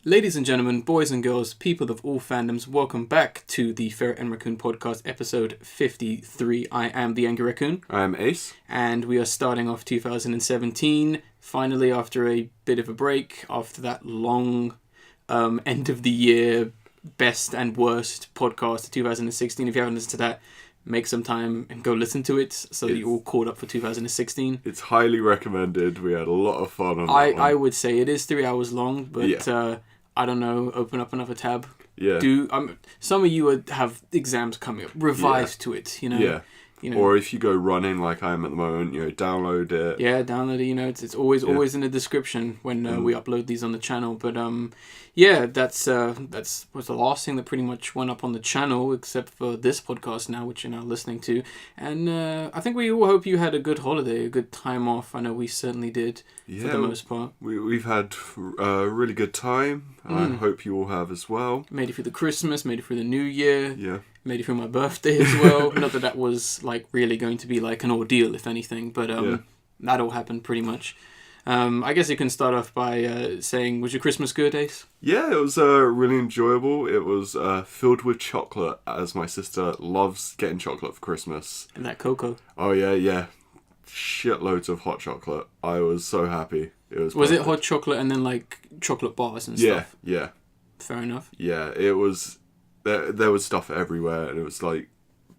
Ladies and gentlemen, boys and girls, people of all fandoms, welcome back to the Ferret and Raccoon podcast, episode 53. I am the Angry Raccoon. I am Ace. And we are starting off 2017, finally after a bit of a break, after that long end of the year, best and worst podcast of 2016. If you haven't listened to that, make some time and go listen to it so that you're all caught up for 2016. It's highly recommended. We had a lot of fun on that one. I would say it is 3 hours long, but I don't know, open up another tab. Yeah. Some of you have exams coming up. Revise to it, Yeah. Or if you go running like I am at the moment, download it. Yeah, download it. It's always in the description when we upload these on the channel. But that's was the last thing that pretty much went up on the channel, except for this podcast now, which you're now listening to. And I think we all hope you had a good holiday, a good time off. I know we certainly did for the most part. We've had a really good time. I hope you all have as well. Made it through the Christmas, made it through the New Year. Yeah. Made it through my birthday as well. Not that was like really going to be like an ordeal, if anything, but that all happened pretty much. I guess you can start off by saying, was your Christmas good, Ace? Yeah, it was really enjoyable. It was filled with chocolate, as my sister loves getting chocolate for Christmas. And that cocoa. Oh yeah. Shitloads of hot chocolate. I was so happy. Was it hot chocolate and then like chocolate bars and stuff? Yeah. Fair enough. Yeah, it was... There was stuff everywhere, and it was like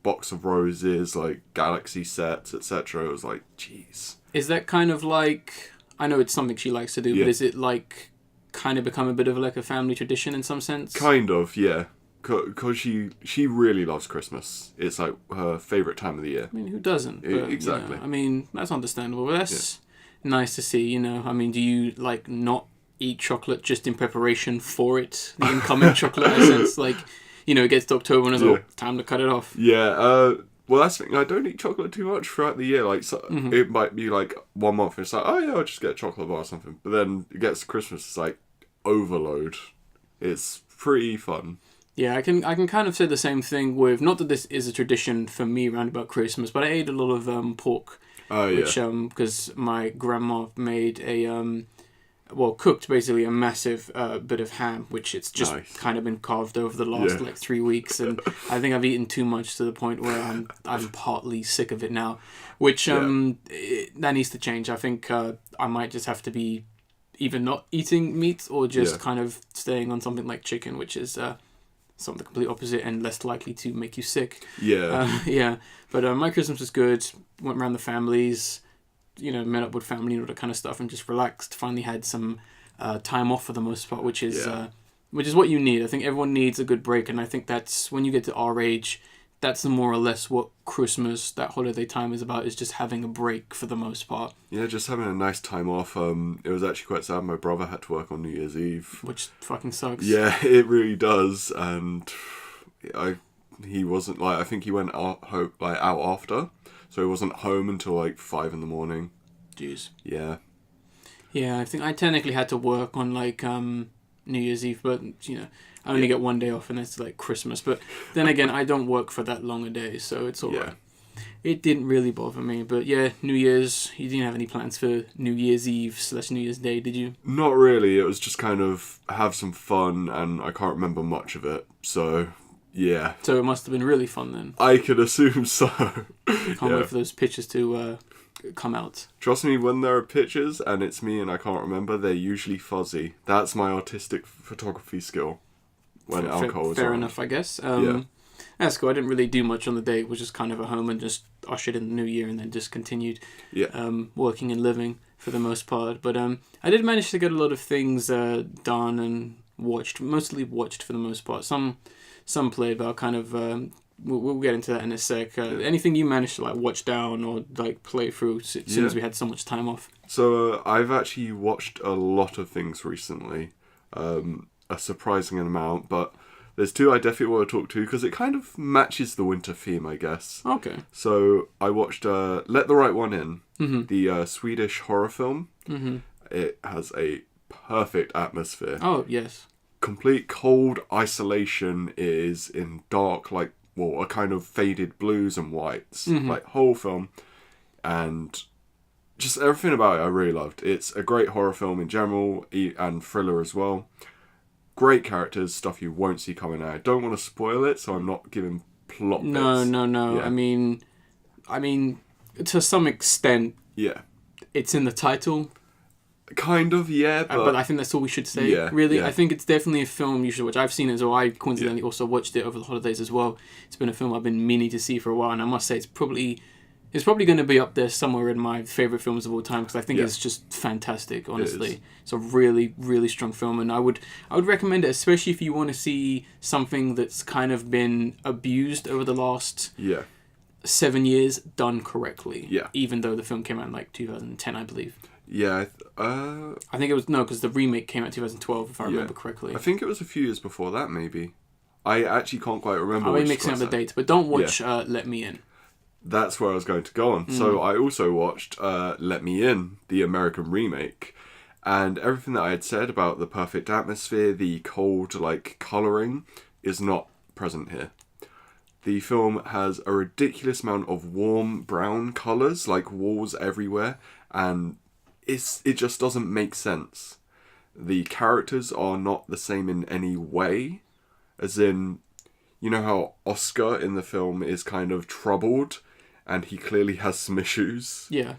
box of roses, like galaxy sets, etc. It was like, jeez. Is that kind of like... I know it's something she likes to do, but is it like kind of become a bit of like a family tradition in some sense? Kind of, yeah. Because she really loves Christmas. It's like her favourite time of the year. I mean, who doesn't? But, exactly. I mean, that's understandable. But that's nice to see, I mean, do you like not eat chocolate just in preparation for it? The incoming chocolate, in a sense, like... it gets to October and it's time to cut it off. Yeah, well, that's the thing. I don't eat chocolate too much throughout the year. Like, it might be like 1 month and it's like, oh yeah, I'll just get a chocolate bar or something. But then it gets to Christmas, it's like overload. It's pretty fun. Yeah, I can kind of say the same thing with, not that this is a tradition for me around about Christmas, but I ate a lot of pork. Oh, yeah. Which, because my grandma made cooked basically a massive bit of ham, which it's just kind of been carved over the last 3 weeks, and I think I've eaten too much to the point where I'm partly sick of it now, which that needs to change. I think I might just have to be either not eating meat or just kind of staying on something like chicken, which is something complete opposite and less likely to make you sick. But my Christmas was good. Went around the families, met up with family and all that kind of stuff, and just relaxed. Finally had some time off for the most part, which is what you need. I think everyone needs a good break, and I think that's when you get to our age, that's more or less what Christmas, that holiday time is about, is just having a break for the most part. Yeah, just having a nice time off. It was actually quite sad. My brother had to work on New Year's Eve, which fucking sucks. Yeah, it really does, and he wasn't like, I think he went out after. So he wasn't home until like 5 a.m. Jeez. Yeah. Yeah, I think I technically had to work on like New Year's Eve, but I only get 1 day off, and that's like Christmas. But then again, I don't work for that long a day, so it's alright. It didn't really bother me, but New Year's. You didn't have any plans for New Year's Eve / New Year's Day, did you? Not really. It was just kind of have some fun, and I can't remember much of it. So. Yeah. So it must have been really fun then. I could assume so. Can't wait for those pictures to come out. Trust me, when there are pictures and it's me and I can't remember, they're usually fuzzy. That's my artistic photography skill. When alcohol is fair around. enough, I guess. That's cool. I didn't really do much on the day. It was just kind of at home and just ushered in the new year and then just continued working and living for the most part. But I did manage to get a lot of things done and watched. Mostly watched for the most part. Some played, but I'll kind of we'll get into that in a sec. Anything you managed to like watch down or like play through as soon as we had so much time off? So I've actually watched a lot of things recently, a surprising amount, but there's two I definitely want to talk to because it kind of matches the winter theme, I guess. Okay. So I watched Let the Right One In, the Swedish horror film. Mm-hmm. It has a perfect atmosphere. Oh, yes. Complete cold isolation is in dark, a kind of faded blues and whites, like whole film, and just everything about it I really loved. It's a great horror film in general and thriller as well. great characters, stuff you won't see coming out. I don't want to spoil it, so I'm not giving plot bits. No. Yeah. I mean, to some extent, Yeah. it's in the title. Kind of, yeah. But I think that's all we should say. Yeah, really, yeah. I think it's definitely a film you should watch. I've seen it as well. I coincidentally also watched it over the holidays as well. It's been a film I've been meaning to see for a while, and I must say it's probably going to be up there somewhere in my favourite films of all time, because I think it's just fantastic, honestly. It's a really, really strong film, and I would recommend it, especially if you want to see something that's kind of been abused over the last 7 years, done correctly. Yeah. Even though the film came out in like 2010, I believe. Yeah. I think it was, no, because the remake came out in 2012, if I remember correctly. I think it was a few years before that, maybe. I actually can't quite remember. I'm mixing up the dates, but don't watch Let Me In. That's where I was going to go on. So I also watched Let Me In, the American remake, and everything that I had said about the perfect atmosphere, the cold, like, colouring, is not present here. The film has a ridiculous amount of warm brown colours, like walls everywhere, and it just doesn't make sense. The characters are not the same in any way, as in, you know how Oscar in the film is kind of troubled, and he clearly has some issues? Yeah.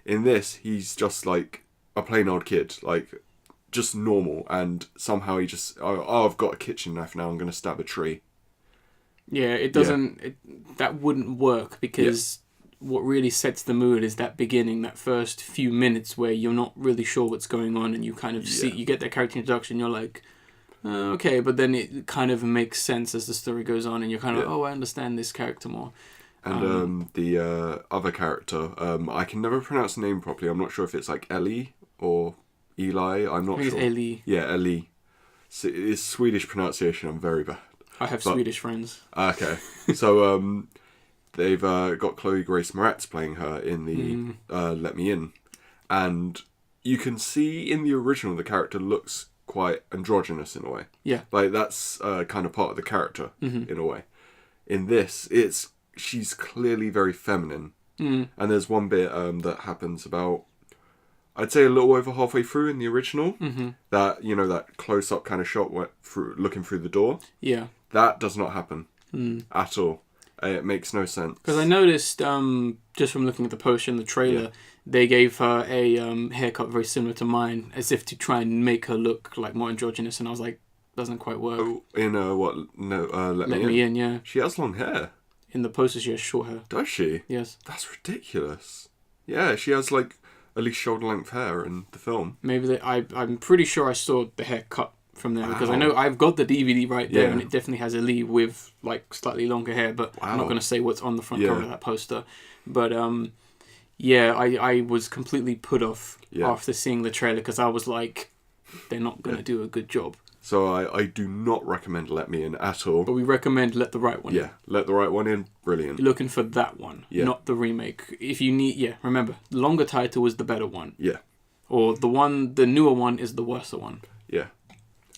In this, he's just like a plain old kid, like, just normal, and somehow he just, I've got a kitchen knife now, I'm going to stab a tree. Yeah, it doesn't, that wouldn't work, because what really sets the mood is that beginning, that first few minutes where you're not really sure what's going on, and you kind of see, you get that character introduction, you're like, okay, but then it kind of makes sense as the story goes on, and you're kind of like, oh, I understand this character more. And the other character, I can never pronounce the name properly, I'm not sure if it's like Ellie or Eli, I'm not sure. It's Ellie. Yeah, Ellie. So it's Swedish pronunciation, I'm very bad. I have Swedish friends. Okay. So they've got Chloe Grace Moretz playing her in the Let Me In. And you can see in the original the character looks quite androgynous in a way. Yeah. Like that's kind of part of the character in a way. In this, she's clearly very feminine. And there's one bit that happens about, I'd say a little over halfway through in the original, that, you know, that close-up kind of shot looking through the door. Yeah. That does not happen at all. It makes no sense. Because I noticed, just from looking at the poster and the trailer, they gave her a haircut very similar to mine, as if to try and make her look like more androgynous, and I was like, doesn't quite work. Oh, in what? No, Let Me In, yeah. She has long hair. In the poster, she has short hair. Does she? Yes. That's ridiculous. Yeah, she has like at least shoulder-length hair in the film. Maybe I'm pretty sure I saw the hair cut from there, because I know I've got the DVD right there, and it definitely has Ellie with like slightly longer hair, but I'm not going to say what's on the front cover of that poster. But I was completely put off after seeing the trailer, because I was like, they're not going to do a good job. So I do not recommend Let Me In at all. But we recommend Let the Right One In. Yeah, Let the Right One In, brilliant. You're looking for that one, not the remake. If you need, remember, the longer title is the better one. Yeah. Or the newer one is the worse one. Yeah.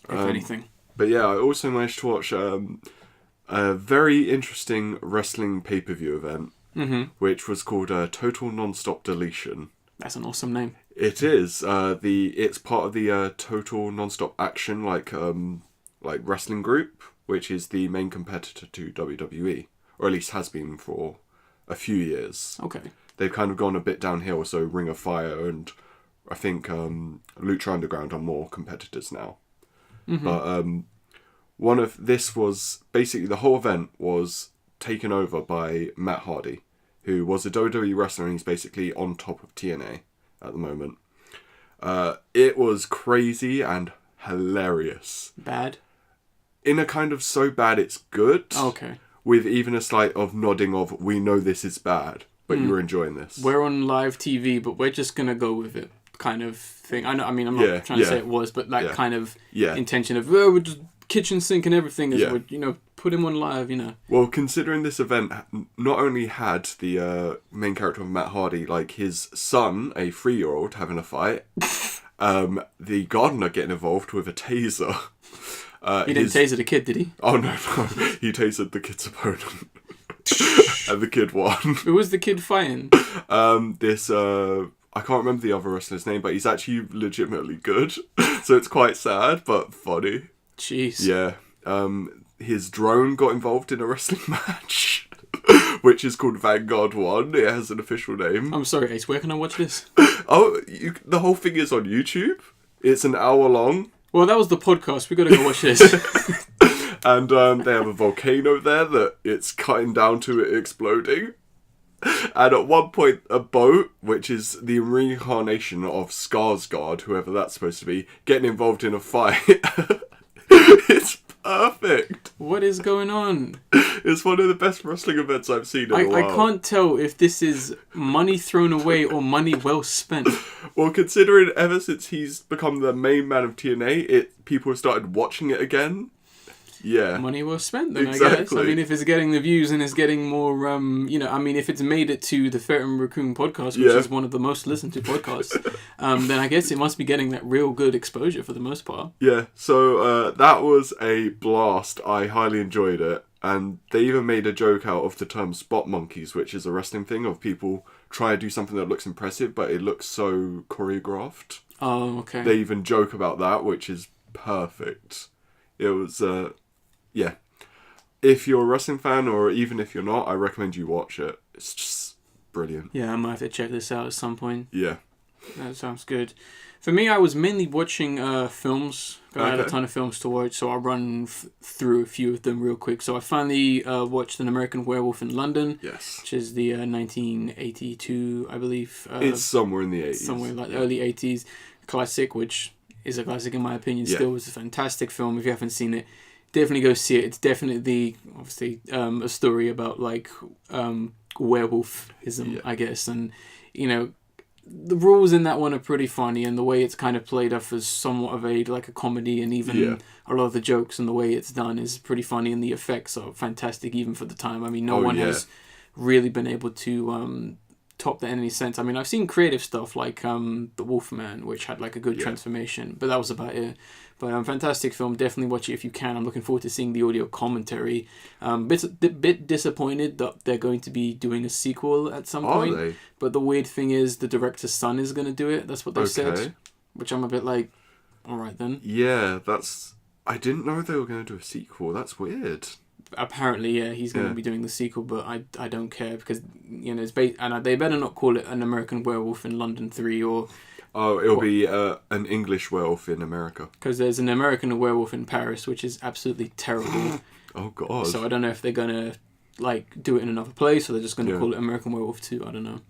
If anything. But yeah, I also managed to watch a very interesting wrestling pay-per-view event, which was called Total Non-Stop Deletion. That's an awesome name. It is. It's part of the Total Non-Stop Action, like wrestling group, which is the main competitor to WWE, or at least has been for a few years. Okay. They've kind of gone a bit downhill, so Ring of Fire and I think Lucha Underground are more competitors now. But this was basically, the whole event was taken over by Matt Hardy, who was a WWE wrestler, and he's basically on top of TNA at the moment. It was crazy and hilarious. Bad? In a kind of so bad it's good. Okay. With even a slight of nodding of, we know this is bad, but you're enjoying this. We're on live TV, but we're just going to go with it kind of thing. I know. I mean, I'm not trying to say it was, but that kind of intention of, we're just kitchen sink and everything is, put him on live, Well, considering this event not only had the main character of Matt Hardy, like his son, a 3-year-old, having a fight, the gardener getting involved with a taser. He didn't taser the kid, did he? Oh, no. He tasered the kid's opponent. And the kid won. Who was the kid fighting? This I can't remember the other wrestler's name, but he's actually legitimately good. So it's quite sad, but funny. Jeez. Yeah. His drone got involved in a wrestling match, which is called Vanguard 1. It has an official name. I'm sorry, Ace, where can I watch this? The whole thing is on YouTube. It's an hour long. Well, that was the podcast. We got to go watch this. And they have a volcano there that it's cutting down to it exploding. And at one point, a boat, which is the reincarnation of Skarsgård, whoever that's supposed to be, getting involved in a fight. It's perfect. What is going on? It's one of the best wrestling events I've seen in a while. I can't tell if this is money thrown away or money well spent. Well, considering ever since he's become the main man of TNA, people have started watching it again. Yeah. Money well spent, then, exactly. I guess. I mean, if it's getting the views and it's getting more, if it's made it to the Ferret Raccoon podcast, which is one of the most listened to podcasts, then I guess it must be getting that real good exposure for the most part. Yeah, so that was a blast. I highly enjoyed it. And they even made a joke out of the term spot monkeys, which is a wrestling thing of people try to do something that looks impressive, but it looks so choreographed. Oh, okay. They even joke about that, which is perfect. It was... yeah, if you're a wrestling fan or even if you're not, I recommend you watch it. It's just brilliant. Yeah, I might have to check this out at some point. Yeah. That sounds good. For me, I was mainly watching films. I had a ton of films to watch, so I'll run through a few of them real quick. So I finally watched An American Werewolf in London. Yes. Which is the 1982, I believe. It's somewhere in the 80s. Somewhere like early 80s. Classic, which is a classic in my opinion. Still, it's a fantastic film. If you haven't seen it, definitely go see it. It's definitely, obviously, a story about werewolfism, I guess. And, the rules in that one are pretty funny, and the way it's kind of played off as somewhat of a comedy, and even a lot of the jokes and the way it's done is pretty funny, and the effects are fantastic even for the time. I mean, no one has really been able to top that in any sense. I mean, I've seen creative stuff like The Wolfman, which had a good transformation, but that was about it. But fantastic film. Definitely watch it if you can. I'm looking forward to seeing the audio commentary. Bit disappointed that they're going to be doing a sequel at some point. Are they? But the weird thing is the director's son is going to do it. That's what they said. Which I'm a bit like, all right then. Yeah, I didn't know they were going to do a sequel. That's weird. Apparently, yeah, he's going to be doing the sequel, but I don't care because it's and they better not call it An American Werewolf in London 3 or. Oh, it'll be an English werewolf in America. Because there's an American Werewolf in Paris, which is absolutely terrible. Oh God! So I don't know if they're gonna do it in another place or they're just gonna call it American Werewolf 2. I don't know.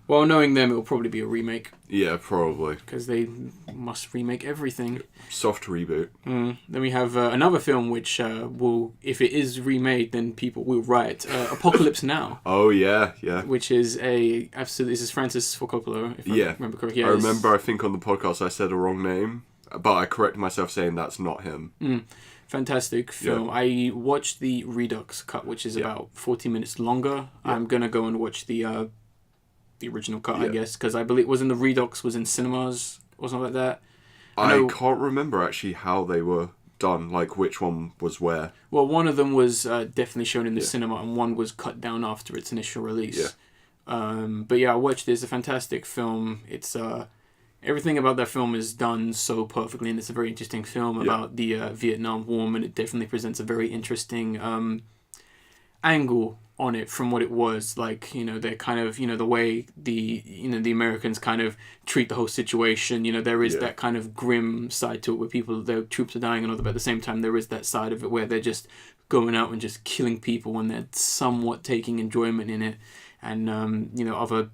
Well, knowing them, it'll probably be a remake. Yeah, probably. Because they must remake everything. Soft reboot. Then we have another film which will, if it is remade, then people will riot. Apocalypse Now. Oh, yeah. Which is this is Francis Ford Coppola, if I remember correctly. Yeah, I remember, I think on the podcast I said a wrong name, but I corrected myself saying that's not him. Fantastic film. Yeah. I watched the Redux cut, which is about 40 minutes longer. Yeah. I'm going to go and watch the original cut, I guess, because I believe the Redux was in cinemas or something like that. I can't remember actually how they were done, which one was where. Well, one of them was definitely shown in the cinema, and one was cut down after its initial release. But I watched this. It's a fantastic film. It's everything about that film is done so perfectly, and it's a very interesting film about the Vietnam War, and it definitely presents a very interesting angle on it from what it was they're kind of the way the Americans kind of treat the whole situation. There is that kind of grim side to it where their troops are dying and all that, but at the same time there is that side of it where they're just going out and just killing people and they're somewhat taking enjoyment in it, and other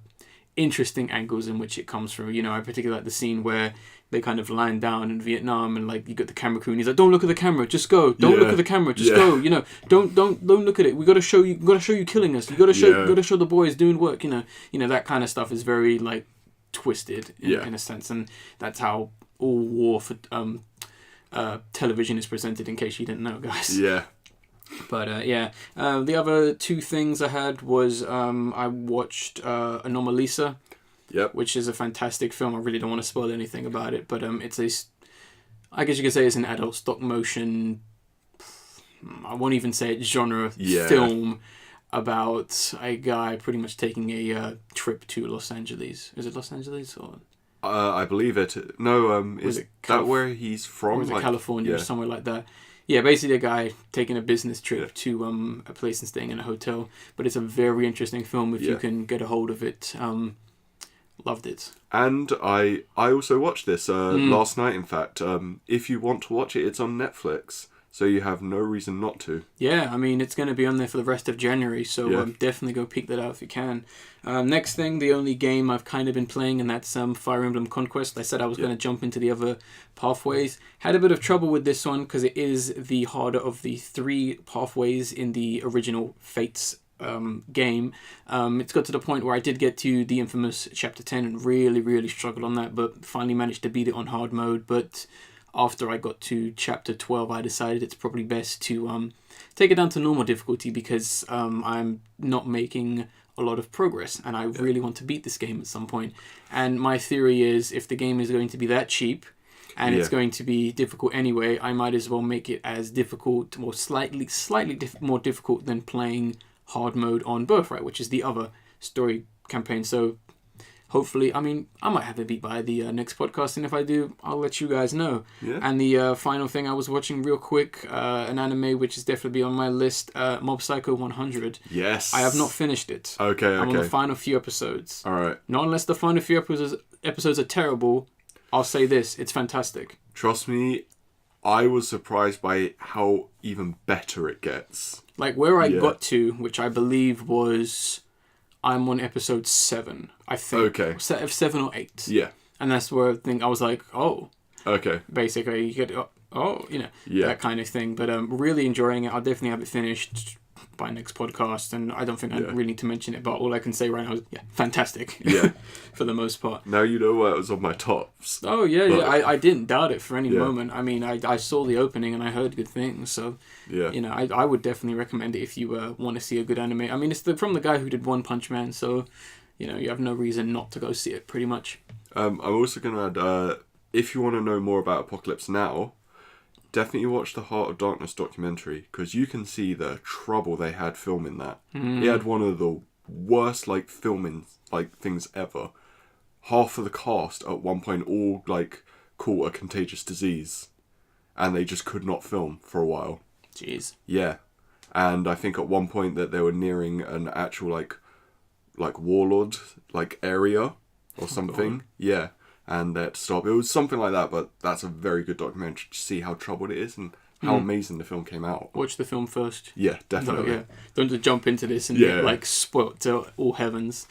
interesting angles in which it comes through. I particularly like the scene where they kind of land down in Vietnam and you got the camera crew and he's like, don't look at the camera, just go. Don't look at the camera, just go. Don't look at it. We got to show you killing us. You got to show the boys doing work. That kind of stuff is very twisted in a sense, and that's how all war for television is presented. In case you didn't know, guys. Yeah. But the other two things I had was I watched Anomalisa. Yep. Which is a fantastic film. I really don't want to spoil anything about it, but I guess you could say it's an adult stop motion. I won't even say it's genre film, about a guy pretty much taking a trip to Los Angeles. Is it Los Angeles or? I believe it. No, is that where he's from? Or is it California or somewhere like that? Yeah, basically a guy taking a business trip to a place and staying in a hotel. But it's a very interesting film if you can get a hold of it. Loved it. And I also watched this last night, in fact. If you want to watch it, it's on Netflix. So you have no reason not to. Yeah, I mean, it's going to be on there for the rest of January, so definitely go peek that out if you can. Next thing, the only game I've kind of been playing, and that's Fire Emblem Conquest. I said I was going to jump into the other pathways. Had a bit of trouble with this one, because it is the harder of the 3 pathways in the original Fates game. It's got to the point where I did get to the infamous Chapter 10 and really, really struggled on that, but finally managed to beat it on hard mode, but... After I got to Chapter 12, I decided it's probably best to take it down to normal difficulty because I'm not making a lot of progress and I really want to beat this game at some point. And my theory is if the game is going to be that cheap and it's going to be difficult anyway, I might as well make it as difficult or slightly more difficult than playing hard mode on Birthright, which is the other story campaign. So... hopefully, I mean, I might have it beat by the next podcast, and if I do, I'll let you guys know. Yeah. And the final thing I was watching real quick, an anime which is definitely on my list, Mob Psycho 100. Yes. I have not finished it. Okay. I'm on the final few episodes. All right. Not unless the final few episodes are terrible, I'll say this, it's fantastic. Trust me, I was surprised by how even better it gets. Like, where I got to, which I believe was... I'm on episode 7, I think. Okay. 7 or 8. Yeah. And that's where I was like, oh. Okay. Basically, you get, that kind of thing. But really enjoying it. I'll definitely have it finished by next podcast. And I don't think I really need to mention it, but all I can say right now is, fantastic. Yeah. For the most part. Now you know why it was on my tops. Oh, yeah. I didn't doubt it for any moment. I mean, I saw the opening and I heard good things. So, I would definitely recommend it if you want to see a good anime. I mean, it's from the guy who did One Punch Man. So, you have no reason not to go see it, pretty much. I'm also going to add, if you want to know more about Apocalypse Now, definitely watch the Heart of Darkness documentary, because you can see the trouble they had filming that. He had one of the worst, filming, things ever. Half of the cast at one point all, caught a contagious disease, and they just could not film for a while. Jeez. Yeah. And I think at one point that they were nearing an actual, warlord, area or something. Yeah. And they had to stop. It was something like that, but that's a very good documentary to see how troubled it is and how amazing the film came out. Watch the film first. Yeah, definitely. No, don't just jump into this and get, spoilt to all heavens.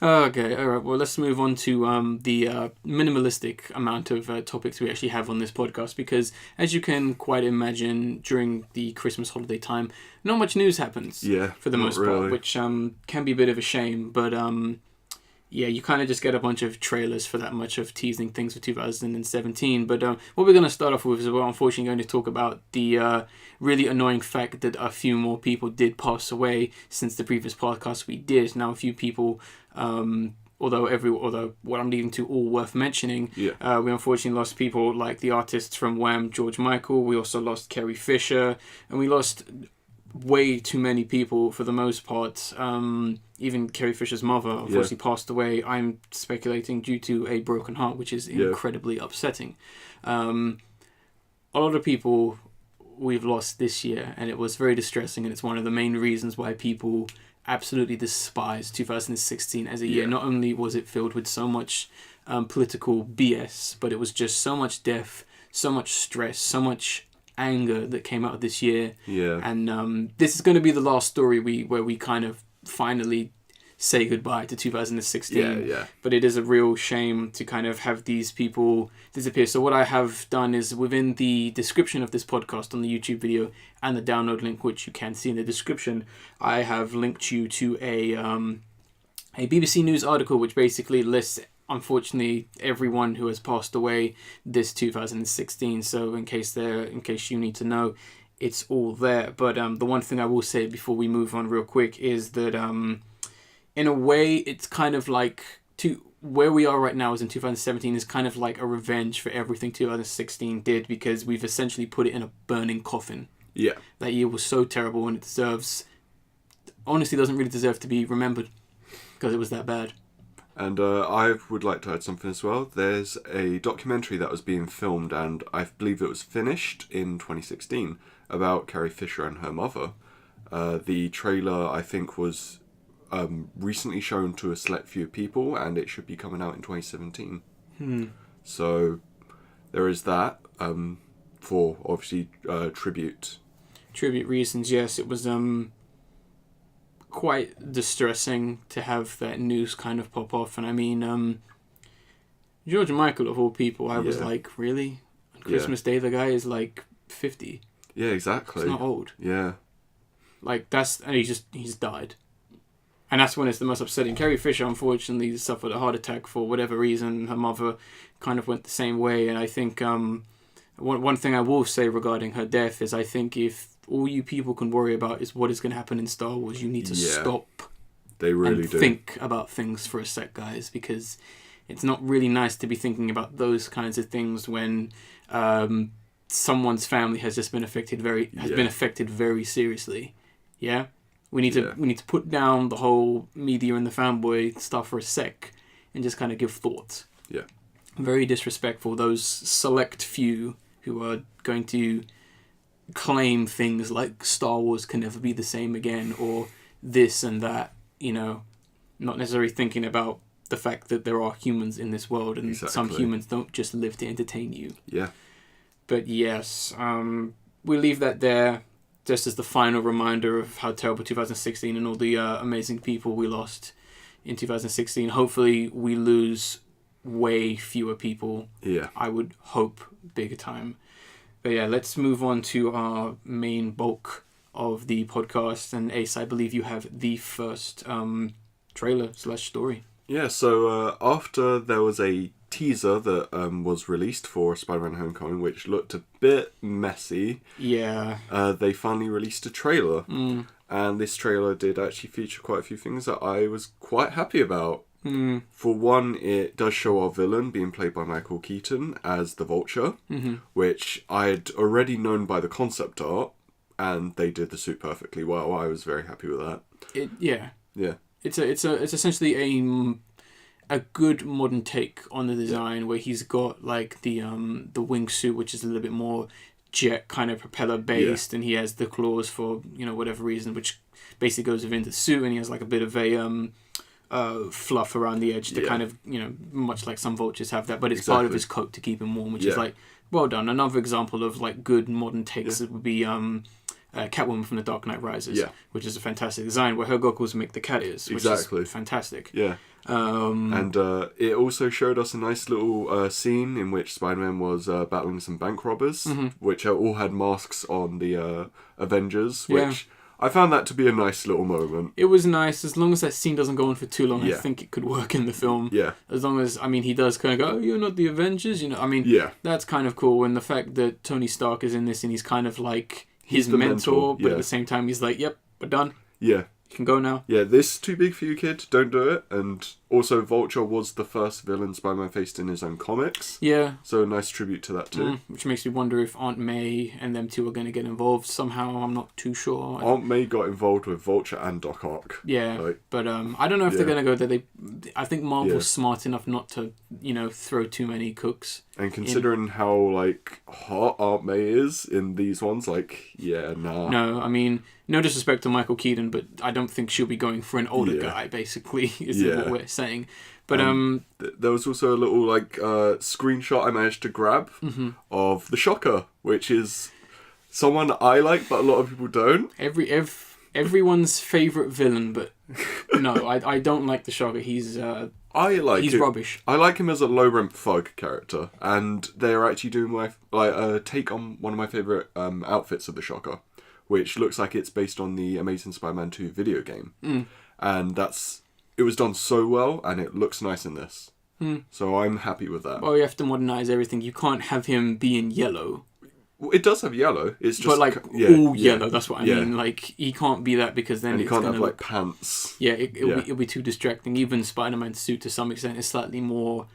Okay, alright, well, let's move on to the minimalistic amount of topics we actually have on this podcast, because as you can quite imagine, during the Christmas holiday time, not much news happens for the most part, which can be a bit of a shame, but you kind of just get a bunch of trailers for that much of teasing things for 2017. But what we're going to start off with is we're unfortunately going to talk about the really annoying fact that a few more people did pass away since the previous podcast we did. Now, a few people, although what I'm leading to all worth mentioning, we unfortunately lost people like the artists from Wham, George Michael. We also lost Carrie Fisher, and we lost way too many people for the most part. Even Carrie Fisher's mother unfortunately passed away. I'm speculating due to a broken heart, which is incredibly upsetting. A lot of people we've lost this year, and it was very distressing, and it's one of the main reasons why people absolutely despise 2016 as a year. Not only was it filled with so much political BS, but it was just so much death, so much stress, so much anger that came out of this year. And this is going to be the last story where we kind of finally say goodbye to 2016. But it is a real shame to kind of have these people disappear. So what I have done is, within the description of this podcast on the YouTube video and the download link, which you can see in the description, I have linked you to a BBC News article which basically lists, unfortunately, everyone who has passed away this 2016. So in case you need to know, it's all there. But the one thing I will say before we move on real quick is that in a way, it's kind of like where we are right now is in 2017 is kind of like a revenge for everything 2016 did, because we've essentially put it in a burning coffin. That year was so terrible, and it deserves honestly doesn't really deserve to be remembered because it was that bad. And I would like to add something as well. There's a documentary that was being filmed, and I believe it was finished in 2016, about Carrie Fisher and her mother. The trailer, I think, was recently shown to a select few people, and it should be coming out in 2017. So there is that, for obviously tribute. Tribute reasons, yes. It was quite distressing to have that news kind of pop off. And I mean, George Michael, of all people, I was like, really? On Christmas Day, the guy is like 50. Yeah, exactly. He's not old. Yeah. Like, and he's died. And that's when it's the most upsetting. Carrie Fisher, unfortunately, suffered a heart attack for whatever reason. Her mother kind of went the same way. And I think one thing I will say regarding her death is I think if all you people can worry about is what is going to happen in Star Wars, you need to stop. They really do. Think about things for a sec, guys, because it's not really nice to be thinking about those kinds of things when someone's family has just been affected very seriously. Yeah? We need to put down the whole media and the fanboy stuff for a sec and just kind of give thoughts. Yeah. Very disrespectful, those select few who are going to claim things like Star Wars can never be the same again, or this and that, not necessarily thinking about the fact that there are humans in this world, and some humans don't just live to entertain you. Yeah. But yes, we leave that there just as the final reminder of how terrible 2016 and all the amazing people we lost in 2016. Hopefully we lose way fewer people. Yeah. I would hope bigger time. But yeah, let's move on to our main bulk of the podcast. And Ace, I believe you have the first trailer/story. Yeah, so after there was a teaser that was released for Spiderman Homecoming, which looked a bit messy. Yeah. They finally released a trailer. And this trailer did actually feature quite a few things that I was quite happy about. For one, it does show our villain being played by Michael Keaton as the Vulture, which I'd already known by the concept art, and they did the suit perfectly well. I was very happy with that. Yeah. It's essentially a good modern take on the design where he's got like the wingsuit, which is a little bit more jet kind of propeller based, and he has the claws for whatever reason, which basically goes within the suit, and he has like a bit of a fluff around the edge to kind of, much like some vultures have that, but it's part of his coat to keep him warm, which is like, well done. Another example of like good modern takes would be Catwoman from The Dark Knight Rises, which is a fantastic design where her goggles make the cat ears, which is fantastic. Yeah. And it also showed us a nice little scene in which Spider-Man was battling some bank robbers, which all had masks on the Avengers, which I found that to be a nice little moment. It was nice. As long as that scene doesn't go on for too long, I think it could work in the film. Yeah. As long as, he does kind of go, oh, you're not the Avengers, that's kind of cool. And the fact that Tony Stark is in this and he's kind of like his mentor, but at the same time he's like, yep, we're done. Yeah. You can go now. Yeah, this too big for you, kid. Don't do it. And also, Vulture was the first villain Spider-Man faced in his own comics. Yeah. So a nice tribute to that too. Which makes me wonder if Aunt May and them two are going to get involved somehow. I'm not too sure. Aunt May got involved with Vulture and Doc Ock. Yeah, but I don't know if they're going to go there. I think Marvel's smart enough not to, throw too many cooks. And considering how like hot Aunt May is in these ones, nah. No, no disrespect to Michael Keaton, but I don't think she'll be going for an older guy, basically, is what we're saying. But there was also a little screenshot I managed to grab of the Shocker, which is someone I like, but a lot of people don't. Everyone's favourite villain, but no, I don't like the Shocker. He's rubbish. I like him as a low rent thug character, and they're actually doing a take on one of my favourite outfits of the Shocker, which looks like it's based on the Amazing Spider-Man 2 video game. And it was done so well, and it looks nice in this. So I'm happy with that. Well, you have to modernise everything. You can't have him be in yellow. Well, it does have yellow. It's just all yellow. That's what I mean. Like, he can't be that because then he can't have pants. Yeah, it'll be too distracting. Even Spider-Man's suit to some extent is slightly more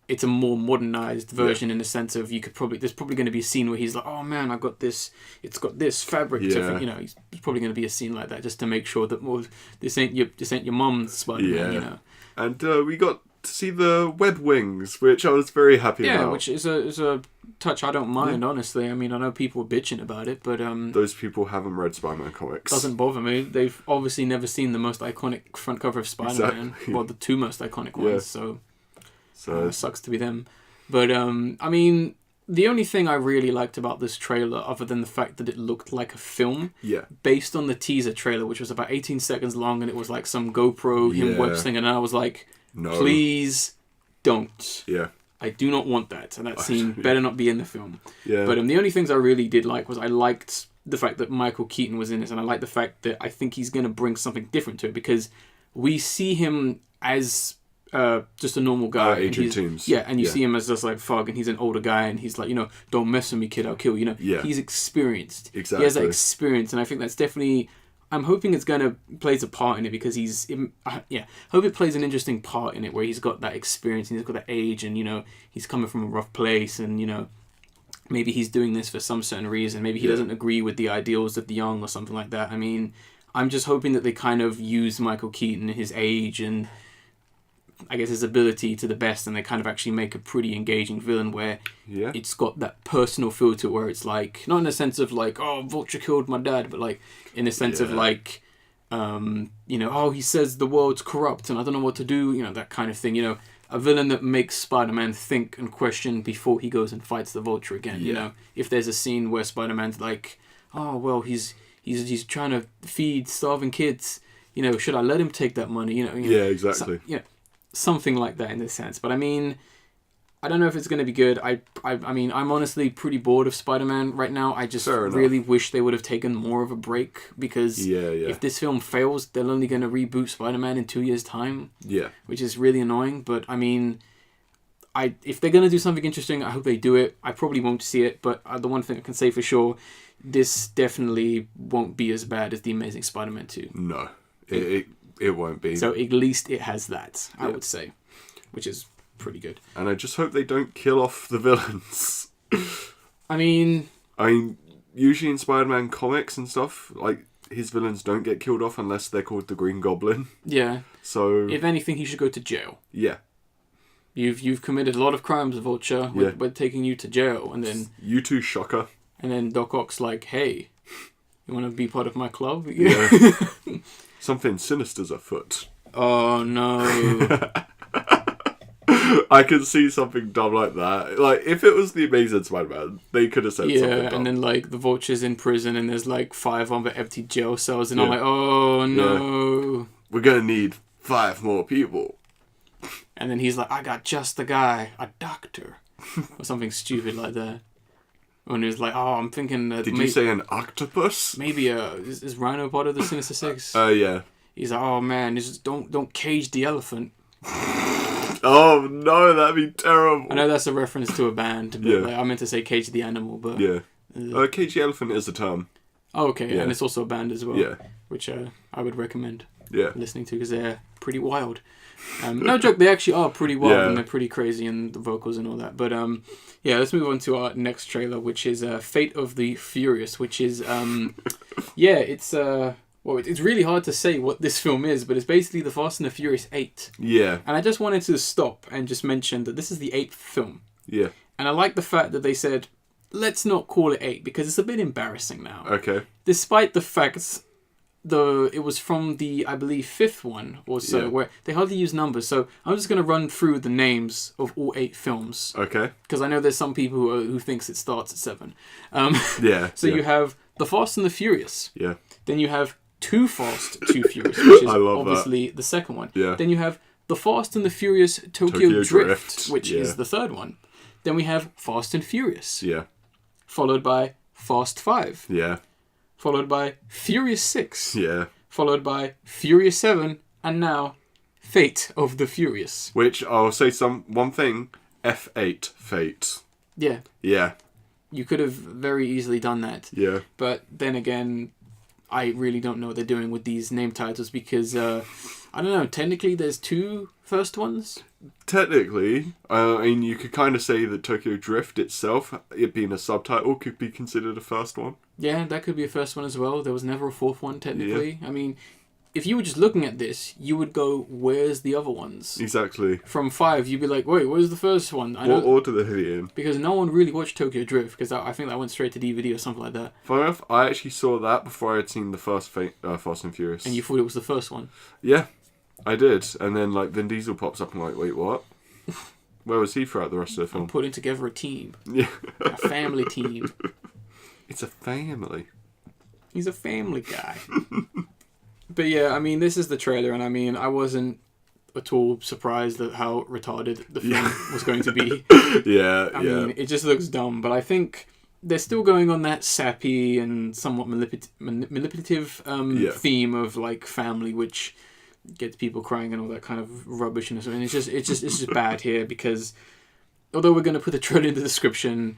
it's a more modernized version in the sense of there's probably going to be a scene where he's like, oh man, I've got this, it's got this fabric. You know, there's probably going to be a scene like that just to make sure that this ain't your mum's Spider-Man, you know. And we got to see the web wings, which I was very happy about. Yeah, which is a touch I don't mind, honestly. I mean, I know people are bitching about it, but those people haven't read Spider-Man comics. Doesn't bother me. They've obviously never seen the most iconic front cover of Spider-Man, well, the two most iconic ones. So sucks to be them. But I mean, the only thing I really liked about this trailer, other than the fact that it looked like a film, based on the teaser trailer, which was about 18 seconds long, and it was like some GoPro him web slinging, and I was like, no. Please don't. Yeah. I do not want that, and that scene better not be in the film. Yeah. But the only things I really did like was I liked the fact that Michael Keaton was in this, and I like the fact that I think he's going to bring something different to it, because we see him as just a normal guy. Agent Teams. Yeah, and you see him as just like Fog, and he's an older guy, and he's like, you know, don't mess with me, kid, I'll kill you. You know, he's experienced. Exactly. He has that experience, and I think that's definitely... I'm hoping it's going to plays a part in it, because hope it plays an interesting part in it, where he's got that experience and he's got that age, and, you know, he's coming from a rough place, and, you know, maybe he's doing this for some certain reason. Maybe he doesn't agree with the ideals of the young or something like that. I mean, I'm just hoping that they kind of use Michael Keaton, his age, and I guess his ability to the best, and they kind of actually make a pretty engaging villain where it's got that personal feel to it, where it's like, not in a sense of like, oh, Vulture killed my dad, but like in a sense of like, you know, oh, he says the world's corrupt and I don't know what to do, you know, that kind of thing. You know, a villain that makes Spider-Man think and question before he goes and fights the Vulture again. You know, if there's a scene where Spider-Man's like, oh, well, he's trying to feed starving kids, you know, should I let him take that money? You know, exactly. Something like that in this sense. But I mean, I don't know if it's going to be good. I mean, I'm honestly pretty bored of Spider-Man right now. I just really wish they would have taken more of a break, because if this film fails, they're only going to reboot Spider-Man in 2 years' time. Yeah. Which is really annoying. But I mean, if they're going to do something interesting, I hope they do it. I probably won't see it, but the one thing I can say for sure, this definitely won't be as bad as The Amazing Spider-Man 2. No. It won't be. So at least it has that, I would say, which is pretty good. And I just hope they don't kill off the villains. I mean, usually in Spider-Man comics and stuff, like, his villains don't get killed off unless they're called the Green Goblin. Yeah. So if anything, he should go to jail. Yeah. You've committed a lot of crimes, Vulture. We're taking you to jail, and then you too, Shocker. And then Doc Ock's like, hey, you want to be part of my club? Yeah. Something sinister's afoot. Oh, no. I can see something dumb like that. Like, if it was The Amazing Spider-Man, they could have said something dumb. Yeah, and then, like, the Vulture's in prison, and there's, like, 5 other empty jail cells, and I'm like, oh, no. Yeah. We're gonna need 5 more people. And then he's like, I got just the guy, a doctor. Or something stupid like that. And he was like, oh, I'm thinking... Did you say an octopus? Maybe is Rhino part of the Sinister Six? Yeah. He's like, oh man, don't cage the elephant. Oh no, that'd be terrible. I know that's a reference to a band, but like, I meant to say cage the animal, but... Yeah. Cage the elephant is a term. Oh, okay, and it's also a band as well. Yeah. Which I would recommend listening to, because they're pretty wild. No joke, they actually are pretty wild and they're pretty crazy, and the vocals and all that. But let's move on to our next trailer, which is Fate of the Furious, which is it's really hard to say what this film is, but it's basically the Fast and the Furious 8. Yeah. And I just wanted to stop and just mention that this is the 8th film. Yeah. And I like the fact that they said, let's not call it 8, because it's a bit embarrassing now. Okay. Despite the fact it was from the, I believe, 5th one or so, where they hardly use numbers. So I'm just going to run through the names of all 8 films. Okay. Because I know there's some people who thinks it starts at 7. So you have The Fast and the Furious. Yeah. Then you have Too Fast, Too Furious, which is obviously the second one. Yeah. Then you have The Fast and the Furious Tokyo Drift, which is the third one. Then we have Fast and Furious. Yeah. Followed by Fast 5. Yeah. Followed by Furious 6. Yeah. Followed by Furious 7. And now, Fate of the Furious. Which, I'll say one thing. F8, Fate. Yeah. Yeah. You could have very easily done that. Yeah. But then again, I really don't know what they're doing with these name titles because, I don't know, technically there's 2 first ones? Technically, I mean, you could kind of say that Tokyo Drift itself, it being a subtitle, could be considered a first one. Yeah, that could be a first one as well. There was never a 4th one, technically. Yeah. I mean, if you were just looking at this, you would go, where's the other ones? Exactly. From 5, you'd be like, wait, where's the first one? What order they're in? Because no one really watched Tokyo Drift, because I think that went straight to DVD or something like that. Funny enough, I actually saw that before I had seen the first Fast and Furious. And you thought it was the first one? Yeah, I did. And then, like, Vin Diesel pops up and I'm like, wait, what? Where was he throughout the rest of the film? I'm putting together a team. Yeah. A family team. It's a family. He's a family guy. But yeah, I mean, this is the trailer, and I mean, I wasn't at all surprised at how retarded the film was going to be. I mean, it just looks dumb, but I think they're still going on that sappy and somewhat manipulative theme of like family, which gets people crying and all that kind of rubbishness. I mean, it's just bad here because although we're going to put the trailer in the description,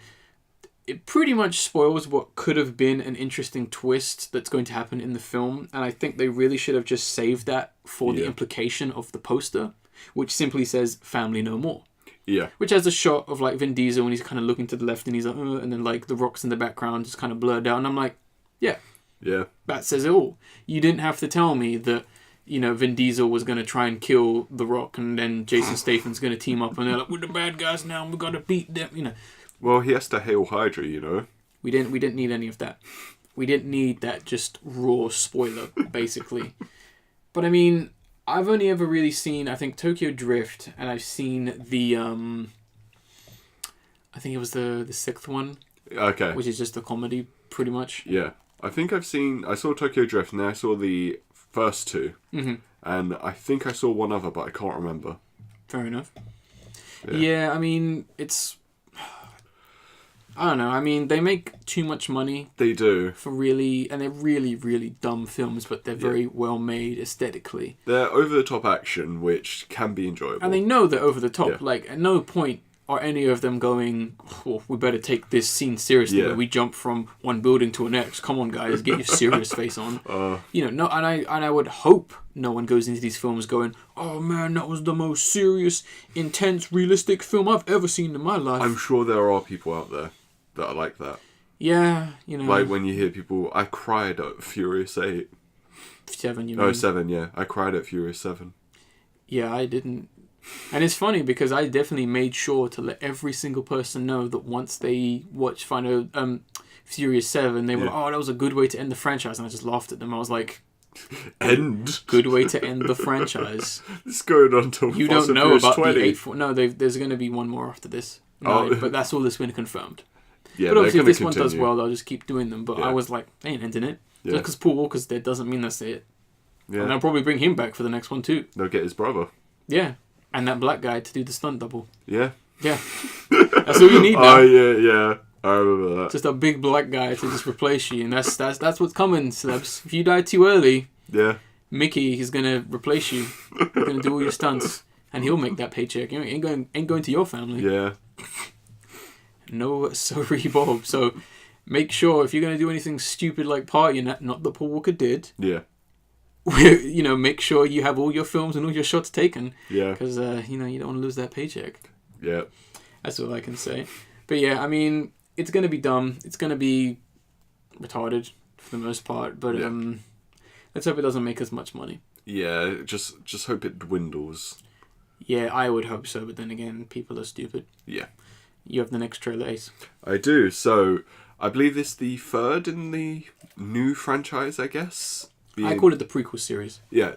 it pretty much spoils what could have been an interesting twist that's going to happen in the film, and I think they really should have just saved that for the implication of the poster, which simply says "Family No More." Yeah. Which has a shot of like Vin Diesel and he's kind of looking to the left and he's like, and then like the rocks in the background just kind of blurred out, and I'm like, yeah, that says it all. You didn't have to tell me that, you know, Vin Diesel was going to try and kill The Rock and then Jason Statham's going to team up and they're like, we're the bad guys now and we got to beat them, you know. Well, he has to hail Hydra, you know. We didn't need any of that. We didn't need that just raw spoiler, basically. But I mean, I've only ever really seen, I think, Tokyo Drift, and I've seen the, I think it was the 6th one. Okay. Which is just a comedy, pretty much. Yeah. I saw Tokyo Drift, and then I saw the first 2. Mm-hmm. And I think I saw one other, but I can't remember. Fair enough. Yeah, I mean, it's... I don't know. I mean, they make too much money. They do. And they're really, really dumb films, but they're very well made aesthetically. They're over-the-top action, which can be enjoyable. And they know they're over the top. Yeah. Like, at no point are any of them going, oh, we better take this scene seriously where we jump from one building to the next. Come on, guys, get your serious face on. You know, no, and I would hope no one goes into these films going, oh man, that was the most serious, intense, realistic film I've ever seen in my life. I'm sure there are people out there that are like that. Yeah, you know. Like when you hear people, I cried at Furious 8. 7, you mean? Oh, 7, yeah. I cried at Furious 7. Yeah, I didn't. And it's funny because I definitely made sure to let every single person know that once they watched Furious 7, they were like, oh, that was a good way to end the franchise. And I just laughed at them. I was like, end? Good way to end the franchise. It's going on till you don't know Furious about 20. the 8th. No, there's going to be one more after this. No, but that's all that's been confirmed. Yeah, but obviously if this continue. one does well, they'll just keep doing them. But I was like, they ain't ending it. Just because Paul Walker's dead doesn't mean that's it. Yeah. And they'll probably bring him back for the next one too. They'll get his brother. Yeah. And that black guy to do the stunt double. Yeah. Yeah. That's all you need now. Oh, yeah. I remember that. Just a big black guy to just replace you. And that's what's coming, celebs. If you die too early, Mickey is going to replace you. He's going to do all your stunts. And he'll make that paycheck. You know, ain't going to your family. Yeah. No, sorry, Bob. So make sure if you're going to do anything stupid like partying, not that Paul Walker did. Yeah. You know, make sure you have all your films and all your shots taken. Yeah. Because, you know, you don't want to lose that paycheck. Yeah. That's all I can say. But yeah, I mean, it's going to be dumb. It's going to be retarded for the most part. But let's hope it doesn't make as much money. Yeah, just hope it dwindles. Yeah, I would hope so. But then again, people are stupid. Yeah. You have the next trailer, Ace. I do. So, I believe this is the 3rd in the new franchise, I guess. I call it the prequel series. Yeah,